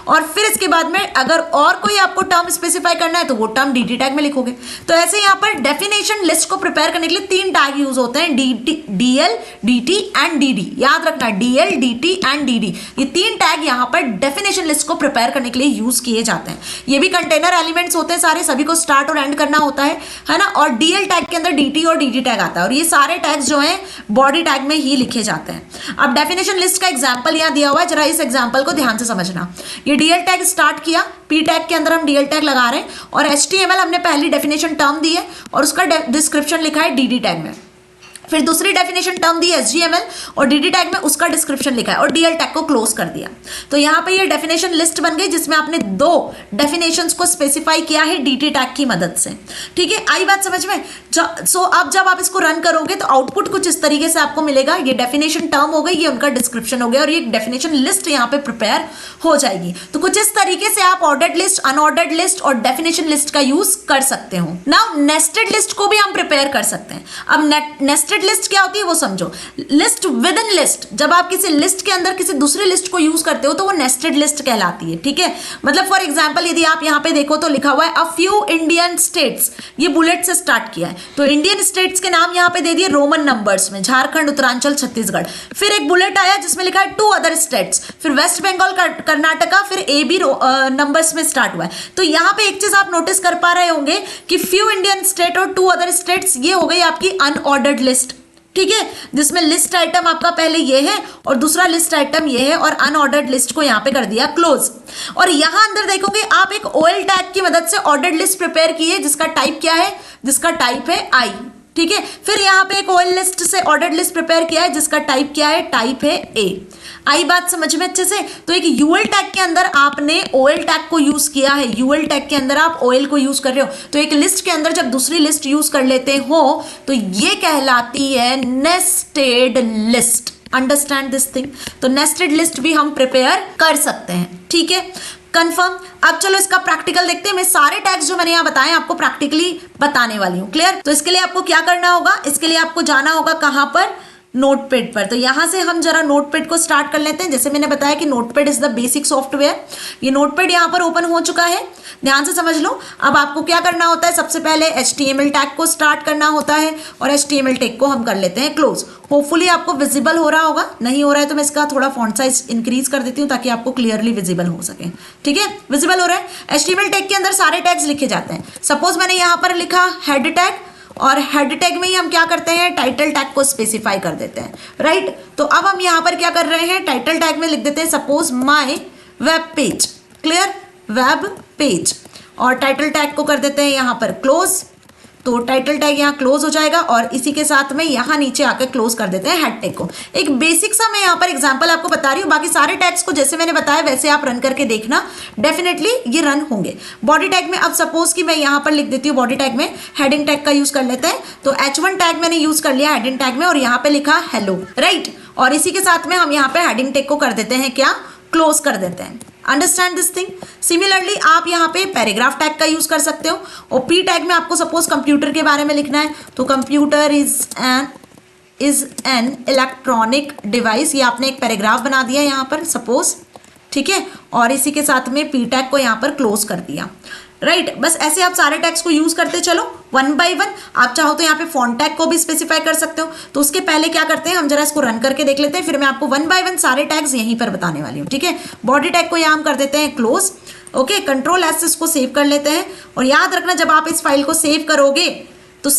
और फिर इसके बाद में अगर और कोई आपको टर्म स्पेसिफाई करना है तो वो टर्म DT टैग में लिखोगे। तो ऐसे यहाँ पर डेफिनेशन लिस्ट को प्रिपेयर करने के लिए 3 टैग यूज होते हैं, DL, DT एंड DD। याद रखना DL, DT एंड DD, ये 3 टैग यहाँ पर डेफिनेशन लिस्ट को प्रिपेयर करने के लिए यूज किए जाते हैं। ये भी कंटेनर एलिमेंट्स होते हैं सारे, सभी को स्टार्ट और एंड करना होता है ना। और DL टैग के अंदर DT और DD टैग आता है, और ये सारे टैग्स जो हैं बॉडी टैग में ही लिखे जाते हैं। अब डेफिनेशन लिस्ट का एग्जाम्पल यहाँ दिया हुआ है, जरा इस एग्जाम्पल को ध्यान से समझना। ये DL टैग स्टार्ट किया, P टैग के अंदर हम DL टैग लगा रहे हैं, और HTML हमने पहली डेफिनेशन टर्म दी है और उसका डिस्क्रिप्शन लिखा है DD टैग में। फिर दूसरी डेफिनेशन टर्म दी HTML और DD टैग में उसका डिस्क्रिप्शन लिखा है और DL टैग को क्लोज कर दिया। तो यहाँ पे ये डेफिनेशन लिस्ट बन गई जिसमें आपने 2 डेफिनेशंस को स्पेसिफाई किया है DT टैग की मदद से। ठीक है, आई बात समझ में? सो अब जब आप इसको रन करोगे तो आउटपुट कुछ इस तरीके से आपको मिलेगा। ये डेफिनेशन टर्म हो गई, ये उनका डिस्क्रिप्शन हो गया, और ये डेफिनेशन लिस्ट यहाँ पे प्रिपेयर हो जाएगी। तो कुछ इस तरीके से आप ऑर्डर्ड लिस्ट, अनऑर्डर्ड लिस्ट और डेफिनेशन लिस्ट का यूज कर सकते हो। नाउ नेस्टेड लिस्ट को भी हम प्रिपेयर कर सकते हैं। अब नेस्टेड नेस्टेड लिस्ट क्या होती है वो समझो। लिस्ट विद इन लिस्ट, जब आप किसी लिस्ट के अंदर किसी दूसरी लिस्ट को यूज करते हो तो वो नेस्टेड लिस्ट कहलाती है, ठीक है। मतलब फॉर एग्जांपल यदि आप यहाँ पे देखो तो लिखा हुआ है अ फ्यू इंडियन स्टेट्स, ये बुलेट से स्टार्ट किया है, तो इंडियन स्टेट्स के नाम यहाँ पे दे दिए रोमन नंबर्स में, झारखंड, उत्तरांचल, छत्तीसगढ़। फिर एक बुलेट आया जिसमें लिखा है 2 अदर स्टेट्स, फिर वेस्ट बंगाल, कर्नाटका, फिर ए बी नंबर्स में स्टार्ट हुआ है। तो यहाँ पे एक चीज आप नोटिस कर पा रहे होंगे कि फ्यू इंडियन स्टेट और 2 अदर स्टेट्स, ये हो गई आपकी अनऑर्डर्ड लिस्ट, ठीक है, जिसमें लिस्ट आइटम आपका पहले ये है और दूसरा लिस्ट आइटम ये है, और अनऑर्डर्ड लिस्ट को यहाँ पे कर दिया क्लोज। और यहाँ अंदर देखोगे आप एक OL टैग की मदद से ऑर्डर्ड लिस्ट प्रिपेयर की है, जिसका टाइप क्या है, जिसका टाइप है आई, ठीक है। फिर यहाँ पे एक OL लिस्ट से ऑर्डर्ड लिस्ट प्रिपेयर किया है, जिसका टाइप क्या है, टाइप है ए। आई बात समझ में अच्छे से। तो एक UL टैग के अंदर आपने OL टैग को यूज किया है, UL टैग के अंदर आप OL को यूज कर रहे हो, तो एक लिस्ट के अंदर जब दूसरी लिस्ट यूज कर लेते हो तो ये कहलाती है nested list. Understand this thing. तो नेस्टेड लिस्ट भी हम प्रिपेयर कर सकते हैं, ठीक है, कंफर्म। अब चलो इसका प्रैक्टिकल देखते हैं। मैं सारे टैग्स जो मैंने यहाँ बताए आपको प्रैक्टिकली बताने वाली हूँ, क्लियर। तो इसके लिए आपको क्या करना होगा, इसके लिए आपको जाना होगा कहाँ पर, नोटपैड पर। तो यहाँ से हम जरा नोटपैड को स्टार्ट कर लेते हैं। जैसे मैंने बताया कि notepad is the basic software. ये नोटपैड यहाँ पर ओपन हो चुका है, ध्यान से समझ लो। अब आपको क्या करना होता है, सबसे पहले HTML टैग को स्टार्ट करना होता है और HTML टैग को हम कर लेते हैं क्लोज। होपफुली आपको विजिबल हो रहा होगा, नहीं हो रहा है तो मैं इसका थोड़ा फॉन्ट साइज इंक्रीज कर देती हूँ ताकि आपको क्लियरली विजिबल हो सके, ठीक है। विजिबल हो रहा है। HTML टैग के अंदर सारे टैग्स लिखे जाते हैं। सपोज मैंने यहाँ पर लिखा हेड टैग, और हेड टैग में ही हम क्या करते हैं, टाइटल टैग को स्पेसिफाई कर देते हैं, राइट। तो अब हम यहाँ पर क्या कर रहे हैं, टाइटल टैग में लिख देते हैं suppose my web page, clear, web page, और टाइटल टैग को कर देते हैं यहाँ पर क्लोज। तो टाइटल टैग यहाँ क्लोज हो जाएगा और इसी के साथ में यहाँ नीचे आकर क्लोज कर देते हैं हेड टैग को। एक बेसिक सा मैं यहाँ पर एग्जांपल आपको बता रही हूँ, बाकी सारे टैग्स को जैसे मैंने बताया वैसे आप रन करके देखना, डेफिनेटली ये रन होंगे। बॉडी टैग में अब सपोज कि मैं यहाँ पर लिख देती हूँ, बॉडी टैग में हेडिंग टैग का यूज कर लेते हैं। तो H1 टैग मैंने यूज कर लिया हेडिंग टैग में और यहाँ पे लिखा हेलो, राइट। और इसी के साथ में हम यहाँ पे हेडिंग टैग को कर देते हैं क्या, क्लोज कर देते हैं। Understand this thing. सिमिलरली आप यहाँ पे पैराग्राफ टैग का यूज कर सकते हो। और P टैग में आपको सपोज कंप्यूटर के बारे में लिखना है, तो computer is an electronic device, ये आपने एक पैराग्राफ बना दिया यहाँ पर सपोज, ठीक है। और इसी के साथ में P टैग को यहाँ पर क्लोज कर दिया, राइट। बस ऐसे आप सारे टैग्स को यूज करते चलो वन बाय वन। आप चाहो तो यहाँ पे फॉन्ट टैग को भी स्पेसिफाई कर सकते हो। तो उसके पहले क्या करते हैं, हम जरा इसको रन करके देख लेते हैं, फिर मैं आपको वन बाय वन सारे टैग्स यहीं पर बताने वाली हूँ, ठीक है। बॉडी टैग को यहाँ हम कर देते हैं क्लोज, ओके। Ctrl+S से इसको सेव कर लेते हैं। और याद रखना जब आप इस फाइल को सेव करोगे तो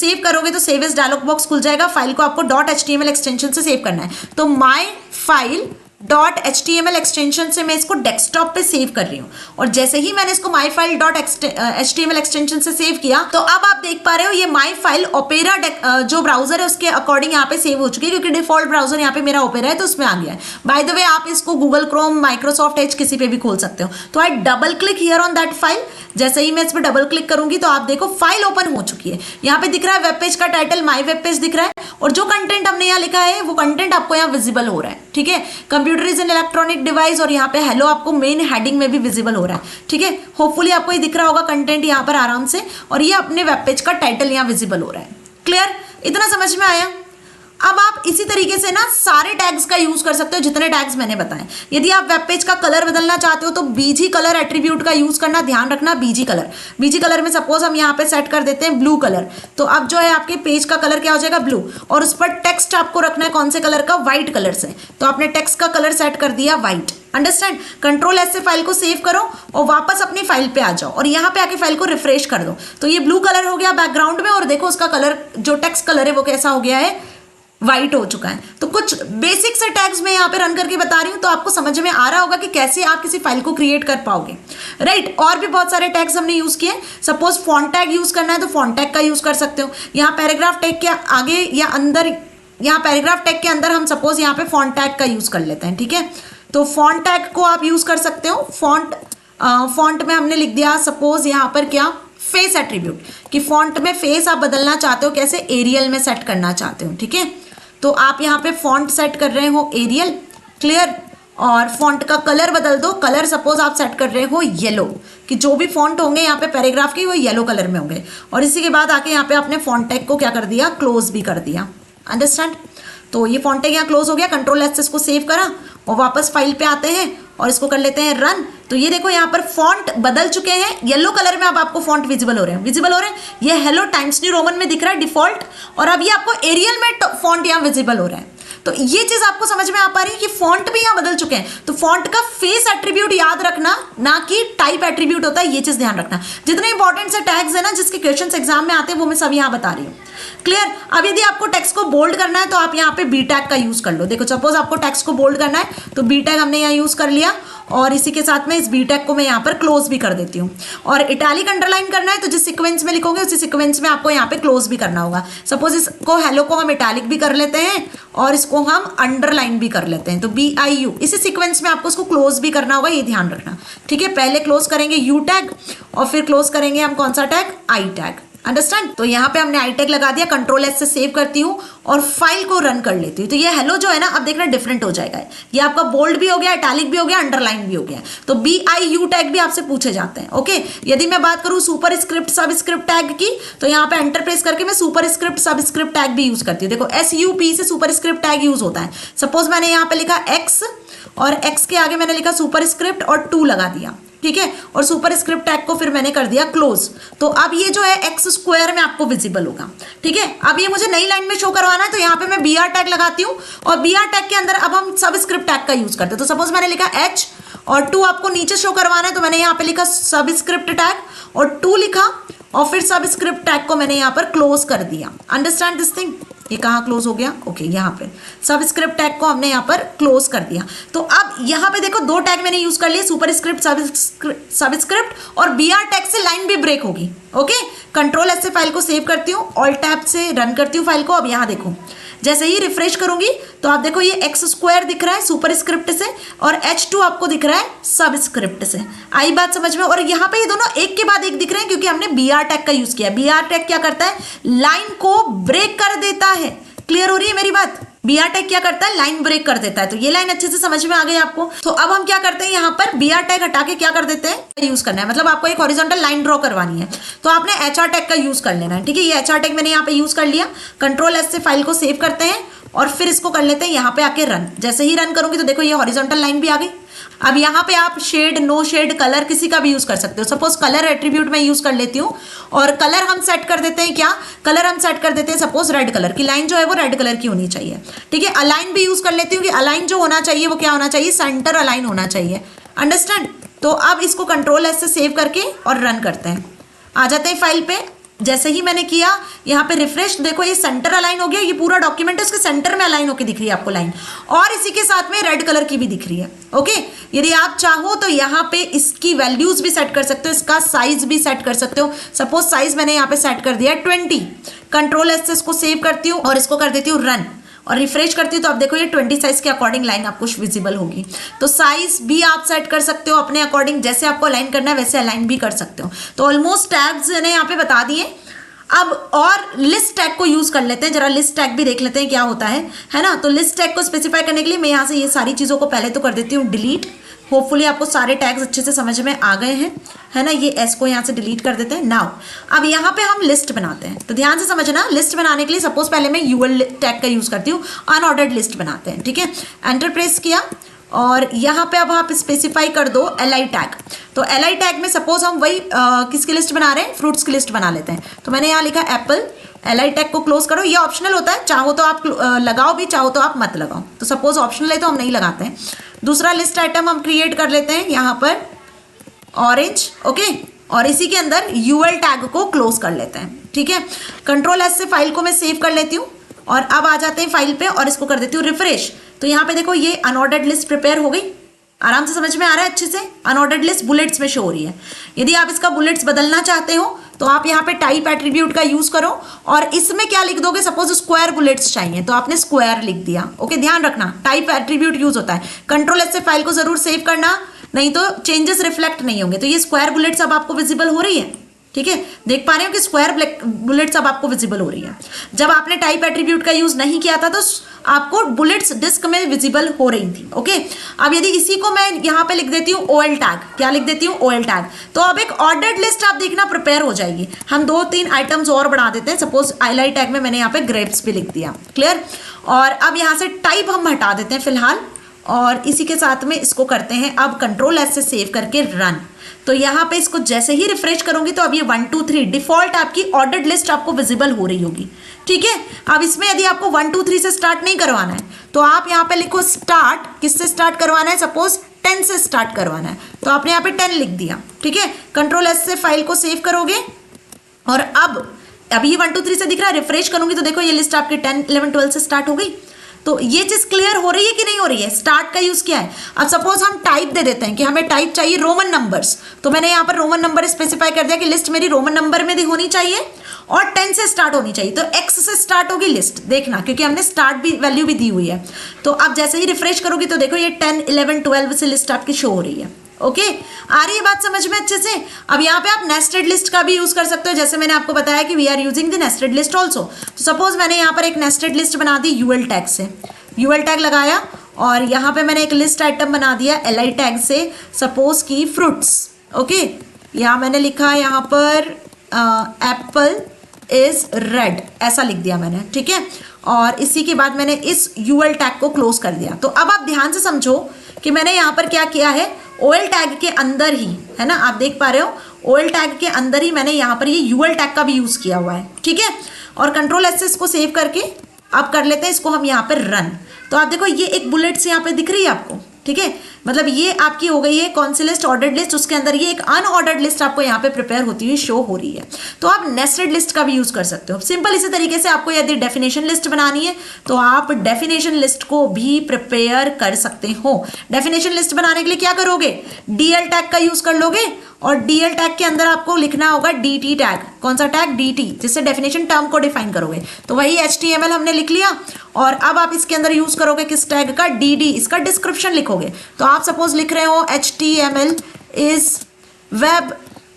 सेव एज डायलॉग बॉक्स खुल जाएगा। फाइल को आपको .html एक्सटेंशन से सेव करना है। तो माई फाइल .html एक्सटेंशन से मैं इसको डेस्कटॉप पे सेव कर रही हूँ। और जैसे ही मैंने इसको माई फाइल .html एक्सटेंशन से सेव किया तो अब आप देख पा रहे हो ये माई फाइल ओपेरा जो ब्राउजर है उसके अकॉर्डिंग यहाँ पे सेव हो चुकी है, क्योंकि डिफॉल्ट ब्राउजर यहाँ पे मेरा ओपेरा है तो उसमें आ गया है। बाय द वे आप इसको गूगल क्रोम, माइक्रोसॉफ्ट एज किसी पे भी खोल सकते हो। तो I double click here on that file. जैसे ही मैं इस पर डबल क्लिक करूंगी तो आप देखो फाइल ओपन हो चुकी है। यहाँ पे दिख रहा है वेब पेज का टाइटल माई वेब पेज दिख रहा है, और जो कंटेंट हमने यहाँ लिखा है वो कंटेंट आपको यहाँ विजिबल हो रहा है, ठीक है। Computer is an electronic device, और यहाँ पे हेलो आपको मेन हेडिंग में भी विजिबल हो रहा है, ठीक है। होपफुली आपको ये दिख रहा होगा कंटेंट यहाँ पर आराम से, और ये अपने वेब पेज का टाइटल यहाँ विजिबल हो रहा है। क्लियर, इतना समझ में आया। अब आप इसी तरीके से ना सारे टैग्स का यूज कर सकते हो जितने टैग्स मैंने बताए। यदि आप वेब पेज का कलर बदलना चाहते हो तो बीजी कलर एट्रीब्यूट का यूज करना, ध्यान रखना। बीजी कलर में सपोज हम यहाँ पे सेट कर देते हैं ब्लू कलर, तो अब जो है आपके पेज का कलर क्या हो जाएगा, ब्लू। और उस पर टेक्स्ट आपको रखना है कौन से कलर का, व्हाइट कलर से, तो आपने टेक्स्ट का कलर सेट कर दिया व्हाइट। अंडरस्टैंड। Ctrl+S से फाइल को सेव करो और वापस अपनी फाइल पे आ जाओ और यहाँ पे आके फाइल को रिफ्रेश कर दो। तो ये ब्लू कलर हो गया बैकग्राउंड में, और देखो उसका कलर जो टेक्स्ट कलर है वो कैसा हो गया है, व्हाइट हो चुका है। तो कुछ बेसिक से टैग्स मैं यहाँ पे रन करके बता रही हूँ, तो आपको समझ में आ रहा होगा कि कैसे आप किसी फाइल को क्रिएट कर पाओगे, राइट। और भी बहुत सारे टैग्स हमने यूज किए। सपोज फॉन्ट टैग यूज करना है तो फॉन्ट टैग का यूज कर सकते हो। यहाँ पैराग्राफ टैग के आगे या अंदर, यहाँ पैराग्राफ टैग के अंदर हम सपोज यहाँ पे फॉन्ट टैग का यूज कर लेते हैं, ठीक है। तो फॉन्ट टैग को आप यूज कर सकते हो। फॉन्ट में हमने लिख दिया सपोज यहाँ पर क्या, फेस एट्रीब्यूट, कि फॉन्ट में फेस आप बदलना चाहते हो, कैसे, एरियल में सेट करना चाहते हो, ठीक है। तो आप यहाँ पे फॉन्ट सेट कर रहे हो एरियल, क्लियर। और फॉन्ट का कलर बदल दो। कलर सपोज आप सेट कर रहे हो येलो, कि जो भी फॉन्ट होंगे यहाँ पे पैराग्राफ के वो येलो कलर में होंगे। और इसी के बाद आके यहाँ पे आपने फॉन्ट टैग को क्या कर दिया, क्लोज भी कर दिया, अंडरस्टैंड। तो ये फॉन्ट टैग यहाँ क्लोज हो गया, कंट्रोल एस से इसको सेव करा और वापस फाइल पे आते हैं और इसको कर लेते हैं रन। तो ये देखो यहाँ पर फॉन्ट बदल चुके हैं, येलो कलर में अब आपको फॉन्ट विजिबल हो रहे हैं, विजिबल हो रहे हैं। ये हेलो टाइम्स न्यू रोमन में दिख रहा है डिफॉल्ट, और अब ये आपको एरियल में फॉन्ट यहाँ विजिबल हो रहा है। तो ये चीज आपको समझ में आ पा रही है कि फॉन्ट भी यहाँ बदल चुके हैं। तो फॉन्ट का फेस एट्रीब्यूट याद रखना, ना कि टाइप एट्रीब्यूट होता है, ये चीज ध्यान रखना। जितने इंपॉर्टेंट से टैग्स है ना जिसके क्वेश्चंस एग्जाम में आते हैं वो मैं सब यहाँ बता रही हूँ। क्लियर। अब यदि आपको टेक्स्ट को बोल्ड करना है तो आप यहाँ पे बी टैग का यूज कर लो। देखो सपोज आपको टेक्स्ट को बोल्ड करना है तो बी टैग हमने यहाँ यूज कर लिया, और इसी के साथ में इस बी टैग को मैं यहाँ पर क्लोज भी कर देती हूँ। और इटैलिक अंडरलाइन करना है तो जिस सीक्वेंस में लिखोगे उसी सीक्वेंस में आपको यहाँ पे क्लोज भी करना होगा। सपोज इसको हेलो को हम इटैलिक भी कर लेते हैं और इसको हम अंडरलाइन भी कर लेते हैं, तो BIU इसी सीक्वेंस में आपको इसको क्लोज भी करना होगा, ये ध्यान रखना। ठीक है, पहले क्लोज करेंगे यू टैग और फिर क्लोज करेंगे हम कौन सा टैग, आई टैग। अंडरस्टैंड। तो यहाँ पे हमने आई टैग लगा दिया, कंट्रोल एस से सेव करती हूँ और फाइल को रन कर लेती हूँ। तो ये हेलो जो है ना अब देखना डिफरेंट हो जाएगा, ये आपका बोल्ड भी हो गया, इटैलिक भी हो गया, अंडरलाइन भी हो गया। तो BIU टैग भी आपसे पूछे जाते हैं। ओके, यदि मैं बात करूँ सुपर स्क्रिप्ट सब स्क्रिप्ट टैग की तो यहाँ पे एंटर प्रेस करके मैं सुपर स्क्रिप्ट सब स्क्रिप्ट टैग भी यूज करती हूँ। देखो SUP से सुपर स्क्रिप्ट टैग यूज होता है। सपोज मैंने यहाँ पे लिखा X और X के आगे मैंने लिखा सुपर स्क्रिप्ट और 2 लगा दिया, ठीक है, और सुपर स्क्रिप्ट टैग को फिर मैंने कर दिया क्लोज। तो अब ये जो है X स्क्वायर में आपको विजिबल होगा। ठीक है, अब ये मुझे नई लाइन में शो करवाना है तो यहाँ पे मैं BR टैग लगाती हूँ और BR टैग के अंदर अब हम सब स्क्रिप्ट टैग का यूज करते हैं। तो सपोज मैंने लिखा H और 2 आपको नीचे शो करवाना है तो मैंने यहाँ पे लिखा सब स्क्रिप्ट टैग और 2 लिखा और फिर सब स्क्रिप्ट टैग को मैंने यहाँ पर क्लोज कर दिया। Understand this thing. ये कहाँ क्लोज हो गया, ओके, यहाँ पे सब स्क्रिप्ट टैग को हमने यहाँ पर क्लोज कर दिया। तो अब यहाँ पे देखो 2 टैग मैंने यूज कर लिए, सुपर स्क्रिप्ट सब स्क्रिप्ट, और BR टैग से लाइन भी ब्रेक होगी। ओके, कंट्रोल एस से फाइल को सेव करती हूँ, ऑल्ट टैब से रन करती हूँ फाइल को। अब यहाँ देखो जैसे ही रिफ्रेश करूंगी तो आप देखो ये X स्क्वायर दिख रहा है सुपर स्क्रिप्ट से और H2 आपको दिख रहा है सब स्क्रिप्ट से। आई बात समझ में। और यहाँ पे ये दोनों एक के बाद एक दिख रहे हैं क्योंकि हमने BR टैग का यूज किया। BR टैग क्या करता है, लाइन को ब्रेक कर देता है। क्लियर हो रही है मेरी बात। BR टैग क्या करता है, लाइन ब्रेक कर देता है। तो ये लाइन अच्छे से समझ में आ गई आपको। तो अब हम क्या करते हैं, यहाँ पर BR टैग हटा के क्या कर देते हैं, यूज करना है। मतलब आपको एक हॉरिजॉन्टल लाइन ड्रॉ करवानी है तो आपने HR टैग का यूज कर लेना है। ठीक है, ये HR टैग मैंने यहाँ पे यूज कर लिया। कंट्रोल एस से फाइल को सेव करते हैं और फिर इसको कर लेते हैं यहाँ पे आके रन। जैसे ही रन करूंगी तो देखो ये हॉरिजॉन्टल लाइन भी आ गई। अब यहाँ पे आप शेड, नो शेड, कलर किसी का भी यूज कर सकते हो। सपोज कलर एट्रीब्यूट में यूज कर लेती हूँ और कलर हम सेट कर देते हैं, क्या कलर हम सेट कर देते हैं, सपोज रेड कलर की लाइन जो है वो रेड कलर की होनी चाहिए। ठीक है, अलाइन भी यूज कर लेती हूँ कि अलाइन जो होना चाहिए वो क्या होना चाहिए, सेंटर अलाइन होना चाहिए। अंडरस्टैंड। तो अब इसको कंट्रोल एस से सेव करके और रन करते हैं। आ जाते हैं फाइल पे। जैसे ही मैंने किया यहाँ पे रिफ्रेश, देखो ये सेंटर अलाइन हो गया, ये पूरा डॉक्यूमेंट है उसके सेंटर में अलाइन होकर दिख रही है आपको लाइन, और इसी के साथ में रेड कलर की भी दिख रही है। ओके, यदि आप चाहो तो यहाँ पे इसकी वैल्यूज भी सेट कर सकते हो, इसका साइज भी सेट कर सकते हो। सपोज साइज मैंने यहाँ पे सेट कर दिया 20। कंट्रोल एस से इसको सेव करती हूँ और इसको कर देती हूँ रन और रिफ्रेश करती हूँ तो आप देखो ये 20 साइज के अकॉर्डिंग लाइन आपको विजिबल होगी। तो साइज भी आप सेट कर सकते हो अपने अकॉर्डिंग, जैसे आपको अलाइन करना है वैसे अलाइन भी कर सकते हो। तो ऑलमोस्ट टैग्स मैंने यहाँ पे बता दिए। अब और लिस्ट टैग को यूज कर लेते हैं, जरा लिस्ट टैग भी देख लेते हैं क्या होता है ना। तो लिस्ट टैग को स्पेसिफाई करने के लिए मैं यहाँ से ये सारी चीज़ों को पहले तो कर देती हूँ डिलीट। होपफुली आपको सारे टैग्स अच्छे से समझ में आ गए हैं, है ना। ये एस को यहाँ से डिलीट कर देते हैं। नाउ अब यहाँ पे हम लिस्ट बनाते हैं, तो ध्यान से समझना। लिस्ट बनाने के लिए सपोज पहले मैं UL टैग का यूज करती हूँ, अनऑर्डर्ड लिस्ट बनाते हैं। ठीक है, एंटर प्रेस किया और यहाँ पे अब आप स्पेसिफाई कर दो LI टैग। तो LI टैग में सपोज हम वही किसकी लिस्ट बना रहे हैं, फ्रूट्स की लिस्ट बना लेते हैं। तो मैंने यहाँ लिखा एप्पल। LI टैग को क्लोज करो, ये ऑप्शनल होता है, चाहो तो आप लगाओ भी, चाहो तो आप मत लगाओ। तो सपोज ऑप्शनल है तो हम नहीं लगाते हैं। दूसरा लिस्ट आइटम हम क्रिएट कर लेते हैं यहाँ पर ऑरेंज। ओके, और इसी के अंदर UL टैग को क्लोज कर लेते हैं। ठीक है, कंट्रोल एस से फाइल को मैं सेव कर लेती हूँ और अब आ जाते हैं फाइल पे और इसको कर देती हूँ रिफ्रेश। तो यहाँ पे देखो ये अनऑर्डर्ड लिस्ट प्रिपेयर हो गई। आराम से समझ में आ रहा है अच्छे से। अनऑर्डर्ड लिस्ट बुलेट्स में शो हो रही है। यदि आप इसका बुलेट्स बदलना चाहते हो तो आप यहाँ पे टाइप एट्रीब्यूट का यूज करो और इसमें क्या लिख दोगे, सपोज स्क्वायर बुलेट्स चाहिए तो आपने स्क्वायर लिख दिया। ओके, ध्यान रखना टाइप एट्रीब्यूट यूज होता है। कंट्रोल एस से फाइल को जरूर सेव करना, नहीं तो चेंजेस रिफ्लेक्ट नहीं होंगे। तो ये स्क्वायर बुलेट्स अब आपको विजिबल हो रही है। ठीक है, देख पा रहे हो कि स्क्वायर बुलेट्स अब आपको विजिबल हो रही है। जब आपने टाइप एट्रीब्यूट का यूज नहीं किया था तो आपको बुलेट्स डिस्क में विजिबल हो रही थी। ओके, अब यदि इसी को मैं यहाँ पे लिख देती हूँ OL टैग, क्या लिख देती हूँ OL टैग, तो अब एक ऑर्डर्ड लिस्ट आप देखना प्रिपेयर हो जाएगी। हम 2-3 आइटम्स और बढ़ा देते हैं, सपोज हाईलाइट टैग में मैंने यहाँ पे ग्रेप्स भी लिख दिया, क्लियर। और अब यहाँ से टाइप हम हटा देते हैं फिलहाल, और इसी के साथ में इसको करते हैं अब Ctrl+S से सेव करके रन। तो यहाँ पे इसको जैसे ही रिफ्रेश करूंगी तो अब ये 1 2 3 डिफॉल्ट आपकी ऑर्डर्ड लिस्ट आपको विजिबल हो रही होगी, ठीक है। अब इसमें यदि आपको 1 2 3 से स्टार्ट नहीं करवाना है तो आप यहाँ पे लिखो स्टार्ट, किससे स्टार्ट करवाना है, सपोज 10 से स्टार्ट करवाना है, तो आपने यहाँ पे 10 लिख दिया, ठीक है। Ctrl+S से फाइल को सेव करोगे और अब अभी 1 2 3 से दिख रहा है, रिफ्रेश करूंगी तो देखो ये लिस्ट आपकी 10 11 12 से स्टार्ट हो गई। तो ये चीज क्लियर हो रही है कि नहीं हो रही है, स्टार्ट का यूज किया है। अब सपोज हम टाइप दे देते हैं कि हमें टाइप चाहिए रोमन नंबर्स, तो मैंने यहाँ पर रोमन नंबर स्पेसिफाई कर दिया कि लिस्ट मेरी रोमन नंबर में होनी चाहिए और 10 से स्टार्ट होनी चाहिए, तो X से स्टार्ट होगी लिस्ट, देखना क्योंकि हमने स्टार्ट भी वैल्यू भी दी हुई है। तो अब जैसे ही रिफ्रेश करोगी तो देखो ये 10 11 12 से लिस्ट आपकी शो हो रही है। ओके, आ रही है बात समझ में अच्छे से। अब यहाँ पे आप नेस्टेड लिस्ट का भी यूज कर सकते हो, जैसे मैंने आपको बताया कि we are using the nested list also. तो सपोज मैंने यहाँ पर एक नेस्टेड लिस्ट बना दी UL टैग से, UL टैग लगाया और यहाँ पे मैंने एक लिस्ट आइटम बना दिया LI टैग से, सपोज की फ्रूट्स। ओके, यहाँ मैंने लिखा यहाँ पर एप्पल इज रेड, ऐसा लिख दिया मैंने, ठीक है। और इसी के बाद मैंने इस UL टैग को क्लोज कर दिया। तो अब आप ध्यान से समझो कि मैंने यहाँ पर क्या किया है, OL टैग के अंदर ही, है ना, आप देख पा रहे हो OL टैग के अंदर ही मैंने यहाँ पर ये UL टैग का भी यूज किया हुआ है, ठीक है। और Ctrl+S से इसको सेव करके अब कर लेते हैं इसको हम यहाँ पर रन। तो आप देखो ये एक बुलेट्स यहाँ पे दिख रही है आपको, ठीक है। मतलब ये आपकी हो गई है कौन सी लिस्ट, ऑर्डर्ड लिस्ट, उसके अंदर ये एक अनऑर्डर्ड लिस्ट आपको यहाँ पे प्रिपेयर होती हुई शो हो रही है। तो आप नेस्टेड लिस्ट का भी यूज कर सकते हो सिंपल इसी तरीके से। आपको यदि डेफिनेशन लिस्ट बनानी है तो आप डेफिनेशन लिस्ट को भी प्रिपेयर कर सकते हो। डेफिनेशन लिस्ट बनाने के लिए क्या करोगे, DL टैग का यूज कर लोगे और DL टैग के अंदर आपको लिखना होगा DT टैग, कौन सा टैग, DT, जिससे डेफिनेशन टर्म को डिफाइन करोगे। तो वही HTML हमने लिख लिया और अब आप इसके अंदर यूज करोगे किस टैग का, DD, इसका डिस्क्रिप्शन लिखोगे। तो आप सपोज लिख रहे हो HTML is web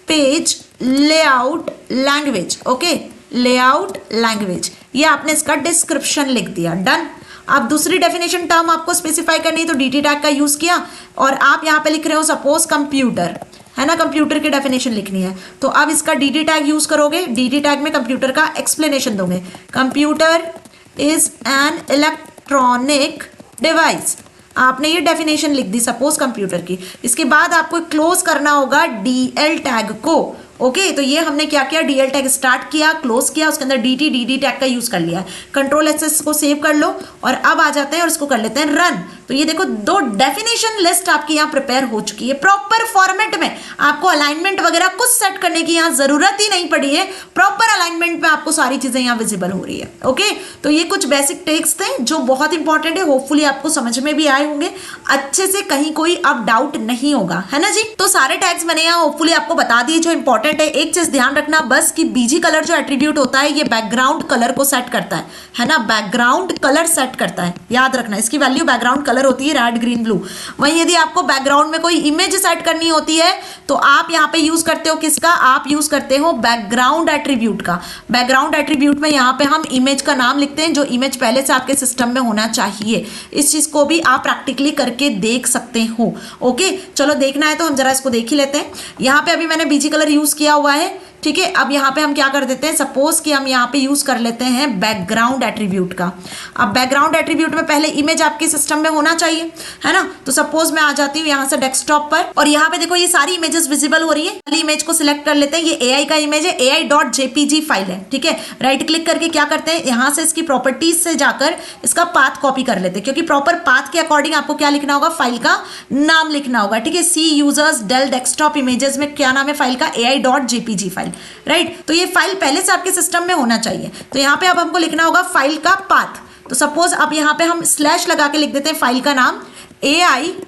page layout language, okay, layout language, ये आपने इसका डिस्क्रिप्शन लिख दिया, डन। अब दूसरी डेफिनेशन टर्म आपको स्पेसिफाई करनी है तो DT टैग का यूज किया और आप यहाँ पे लिख रहे हो सपोज कंप्यूटर, है ना, कंप्यूटर की डेफिनेशन लिखनी है। तो अब इसका DT टैग यूज करोगे, DT टैग में कंप्यूटर का एक्सप्लेनेशन दोगे, computer is an electronic device, आपने ये डेफिनेशन लिख दी सपोज कंप्यूटर की। इसके बाद आपको क्लोज करना होगा DL टैग को, ओके। तो ये हमने क्या किया, DL टैग स्टार्ट किया, क्लोज किया, उसके अंदर DD टैग का यूज कर लिया। Ctrl+S को सेव कर लो और अब आ जाते हैं और इसको कर लेते हैं रन। तो ये देखो दो डेफिनेशन लिस्ट आपकी यहाँ प्रिपेयर हो चुकी है प्रॉपर फॉर्मेट में। आपको अलाइनमेंट वगैरह कुछ सेट करने की यहाँ जरूरत ही नहीं पड़ी है, प्रॉपर अलाइनमेंट में आपको सारी चीजें यहाँ विजिबल हो रही है, ओके। तो ये कुछ बेसिक टेक्स्ट थे जो बहुत इंपॉर्टेंट है, होपफुली आपको समझ में भी आए होंगे अच्छे से, कहीं कोई अब डाउट नहीं होगा, है ना जी। तो सारे टैग्स मैंने यहाँ होपफुली आपको बता दिए जो इंपॉर्टेंट है। एक चीज ध्यान रखना बस कि BG कलर जो एट्रीब्यूट होता है ये बैकग्राउंड कलर को सेट करता है ना, बैकग्राउंड कलर सेट करता है, याद रखना इसकी वैल्यू बैकग्राउंड कलर होती है रेड ग्रीन ब्लू। वहीं यदि आपको बैकग्राउंड में कोई इमेज सेट करनी होती है तो आप यहाँ पे यूज करते हो किसका, आप यूज करते हो बैकग्राउंड एट्रीब्यूट का। बैकग्राउंड एट्रीब्यूट में यहाँ पे हम इमेज का नाम लिखते हैं जो इमेज पहले से आपके सिस्टम में होना चाहिए। इस चीज को भी आप प्रैक्टिकली करके देख सकते हो, ओके। चलो देखना है तो हम जरा इसको देख ही लेते हैं। यहाँ पे अभी मैंने BG कलर यूज किया हुआ है, ठीक है। अब यहाँ पे हम क्या कर देते हैं, सपोज कि हम यहाँ पे यूज कर लेते हैं बैकग्राउंड एट्रीब्यूट का। अब बैकग्राउंड एट्रीब्यूट में पहले इमेज आपके सिस्टम में होना चाहिए, है ना। तो सपोज मैं आ जाती हूँ यहाँ से डेस्कटॉप पर और यहाँ पे देखो ये सारी इमेजेस विजिबल हो रही है। पहली इमेज को सिलेक्ट कर लेते हैं, ये AI का इमेज है, AI.jpg फाइल है, ठीक है। राइट क्लिक करके क्या करते हैं, यहाँ से इसकी प्रॉपर्टीज से जाकर इसका पाथ कॉपी कर लेते हैं, क्योंकि प्रॉपर पाथ के अकॉर्डिंग आपको क्या लिखना होगा, फाइल का नाम लिखना होगा, ठीक है। C users Dell desktop images में क्या नाम है फाइल का, AI.jpg फाइल, राइट। तो ये फाइल पहले से आपके सिस्टम में होना चाहिए। तो यहाँ पे अब हमको लिखना होगा फाइल का पाथ। तो सपोज अब यहाँ पे हम स्लैश लगा के लिख देते हैं फाइल का नाम AI.jpeg,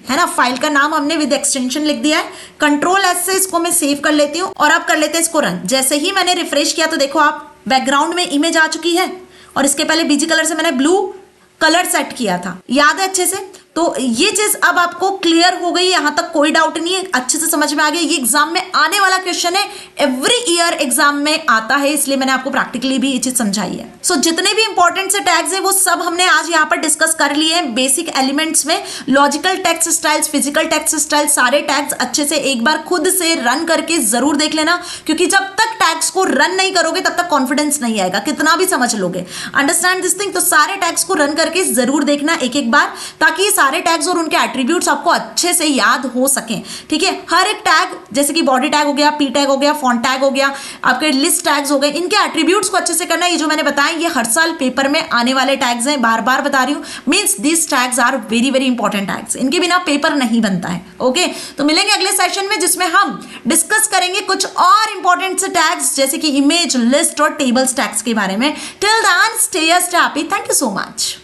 है ना। फाइल का नाम हमने विद एक्सटेंशन लिख दिया है। Ctrl+S से इसको मैं सेव कर लेती हूँ और अब कर लेते हैं इसको रन। जैसे ही मैंने रिफ्रेश किया तो देखो आप बैकग्राउंड में इमेज आ चुकी है और इसके पहले BG कलर से मैंने ब्लू कलर सेट किया था, याद है अच्छे से। तो ये चीज अब आपको क्लियर हो गई, यहां तक कोई डाउट नहीं है, अच्छे से समझ में आ गया। ये एग्जाम में आने वाला क्वेश्चन है, एवरी ईयर एग्जाम में आता है, इसलिए मैंने आपको प्रैक्टिकली भी ये चीज समझाई है। सो जितने भी इंपॉर्टेंट से टैग्स हैं वो सब हमने आज यहाँ पर डिस्कस कर लिए हैं। बेसिक एलिमेंट्स में logical text styles, physical text style, सारे टैग्स अच्छे से एक बार खुद से रन करके जरूर देख लेना, क्योंकि जब तक टैग्स को रन नहीं करोगे तब तक कॉन्फिडेंस नहीं आएगा, कितना भी समझ लोगे। Understand this thing. तो सारे टैग्स को रन करके जरूर देखना एक एक बार, ताकि ये सारे टैग्स और उनके एट्रीब्यूट्स आपको अच्छे से याद हो सकें। ठीक है, हर एक टैग जैसे कि बॉडी टैग हो गया, पी टैग हो गया, फॉन्ट टैग हो गया, आपके लिस्ट टैग्स हो गए, इनके एट्रीब्यूट्स को अच्छे से करना। ये जो मैंने बताया ये हर साल पेपर में आने वाले टैग्स हैं, बार बार बता रही हूं। Means this tags are very very important tags, इनके बिना पेपर नहीं बनता है। ओके, तो मिलेंगे अगले सेशन में जिसमें हम डिस्कस करेंगे कुछ और इंपॉर्टेंट से टैग्स जैसे कि इमेज, लिस्ट और टेबल्स टैग्स के बारे में। Till then stay happy. Thank you so much.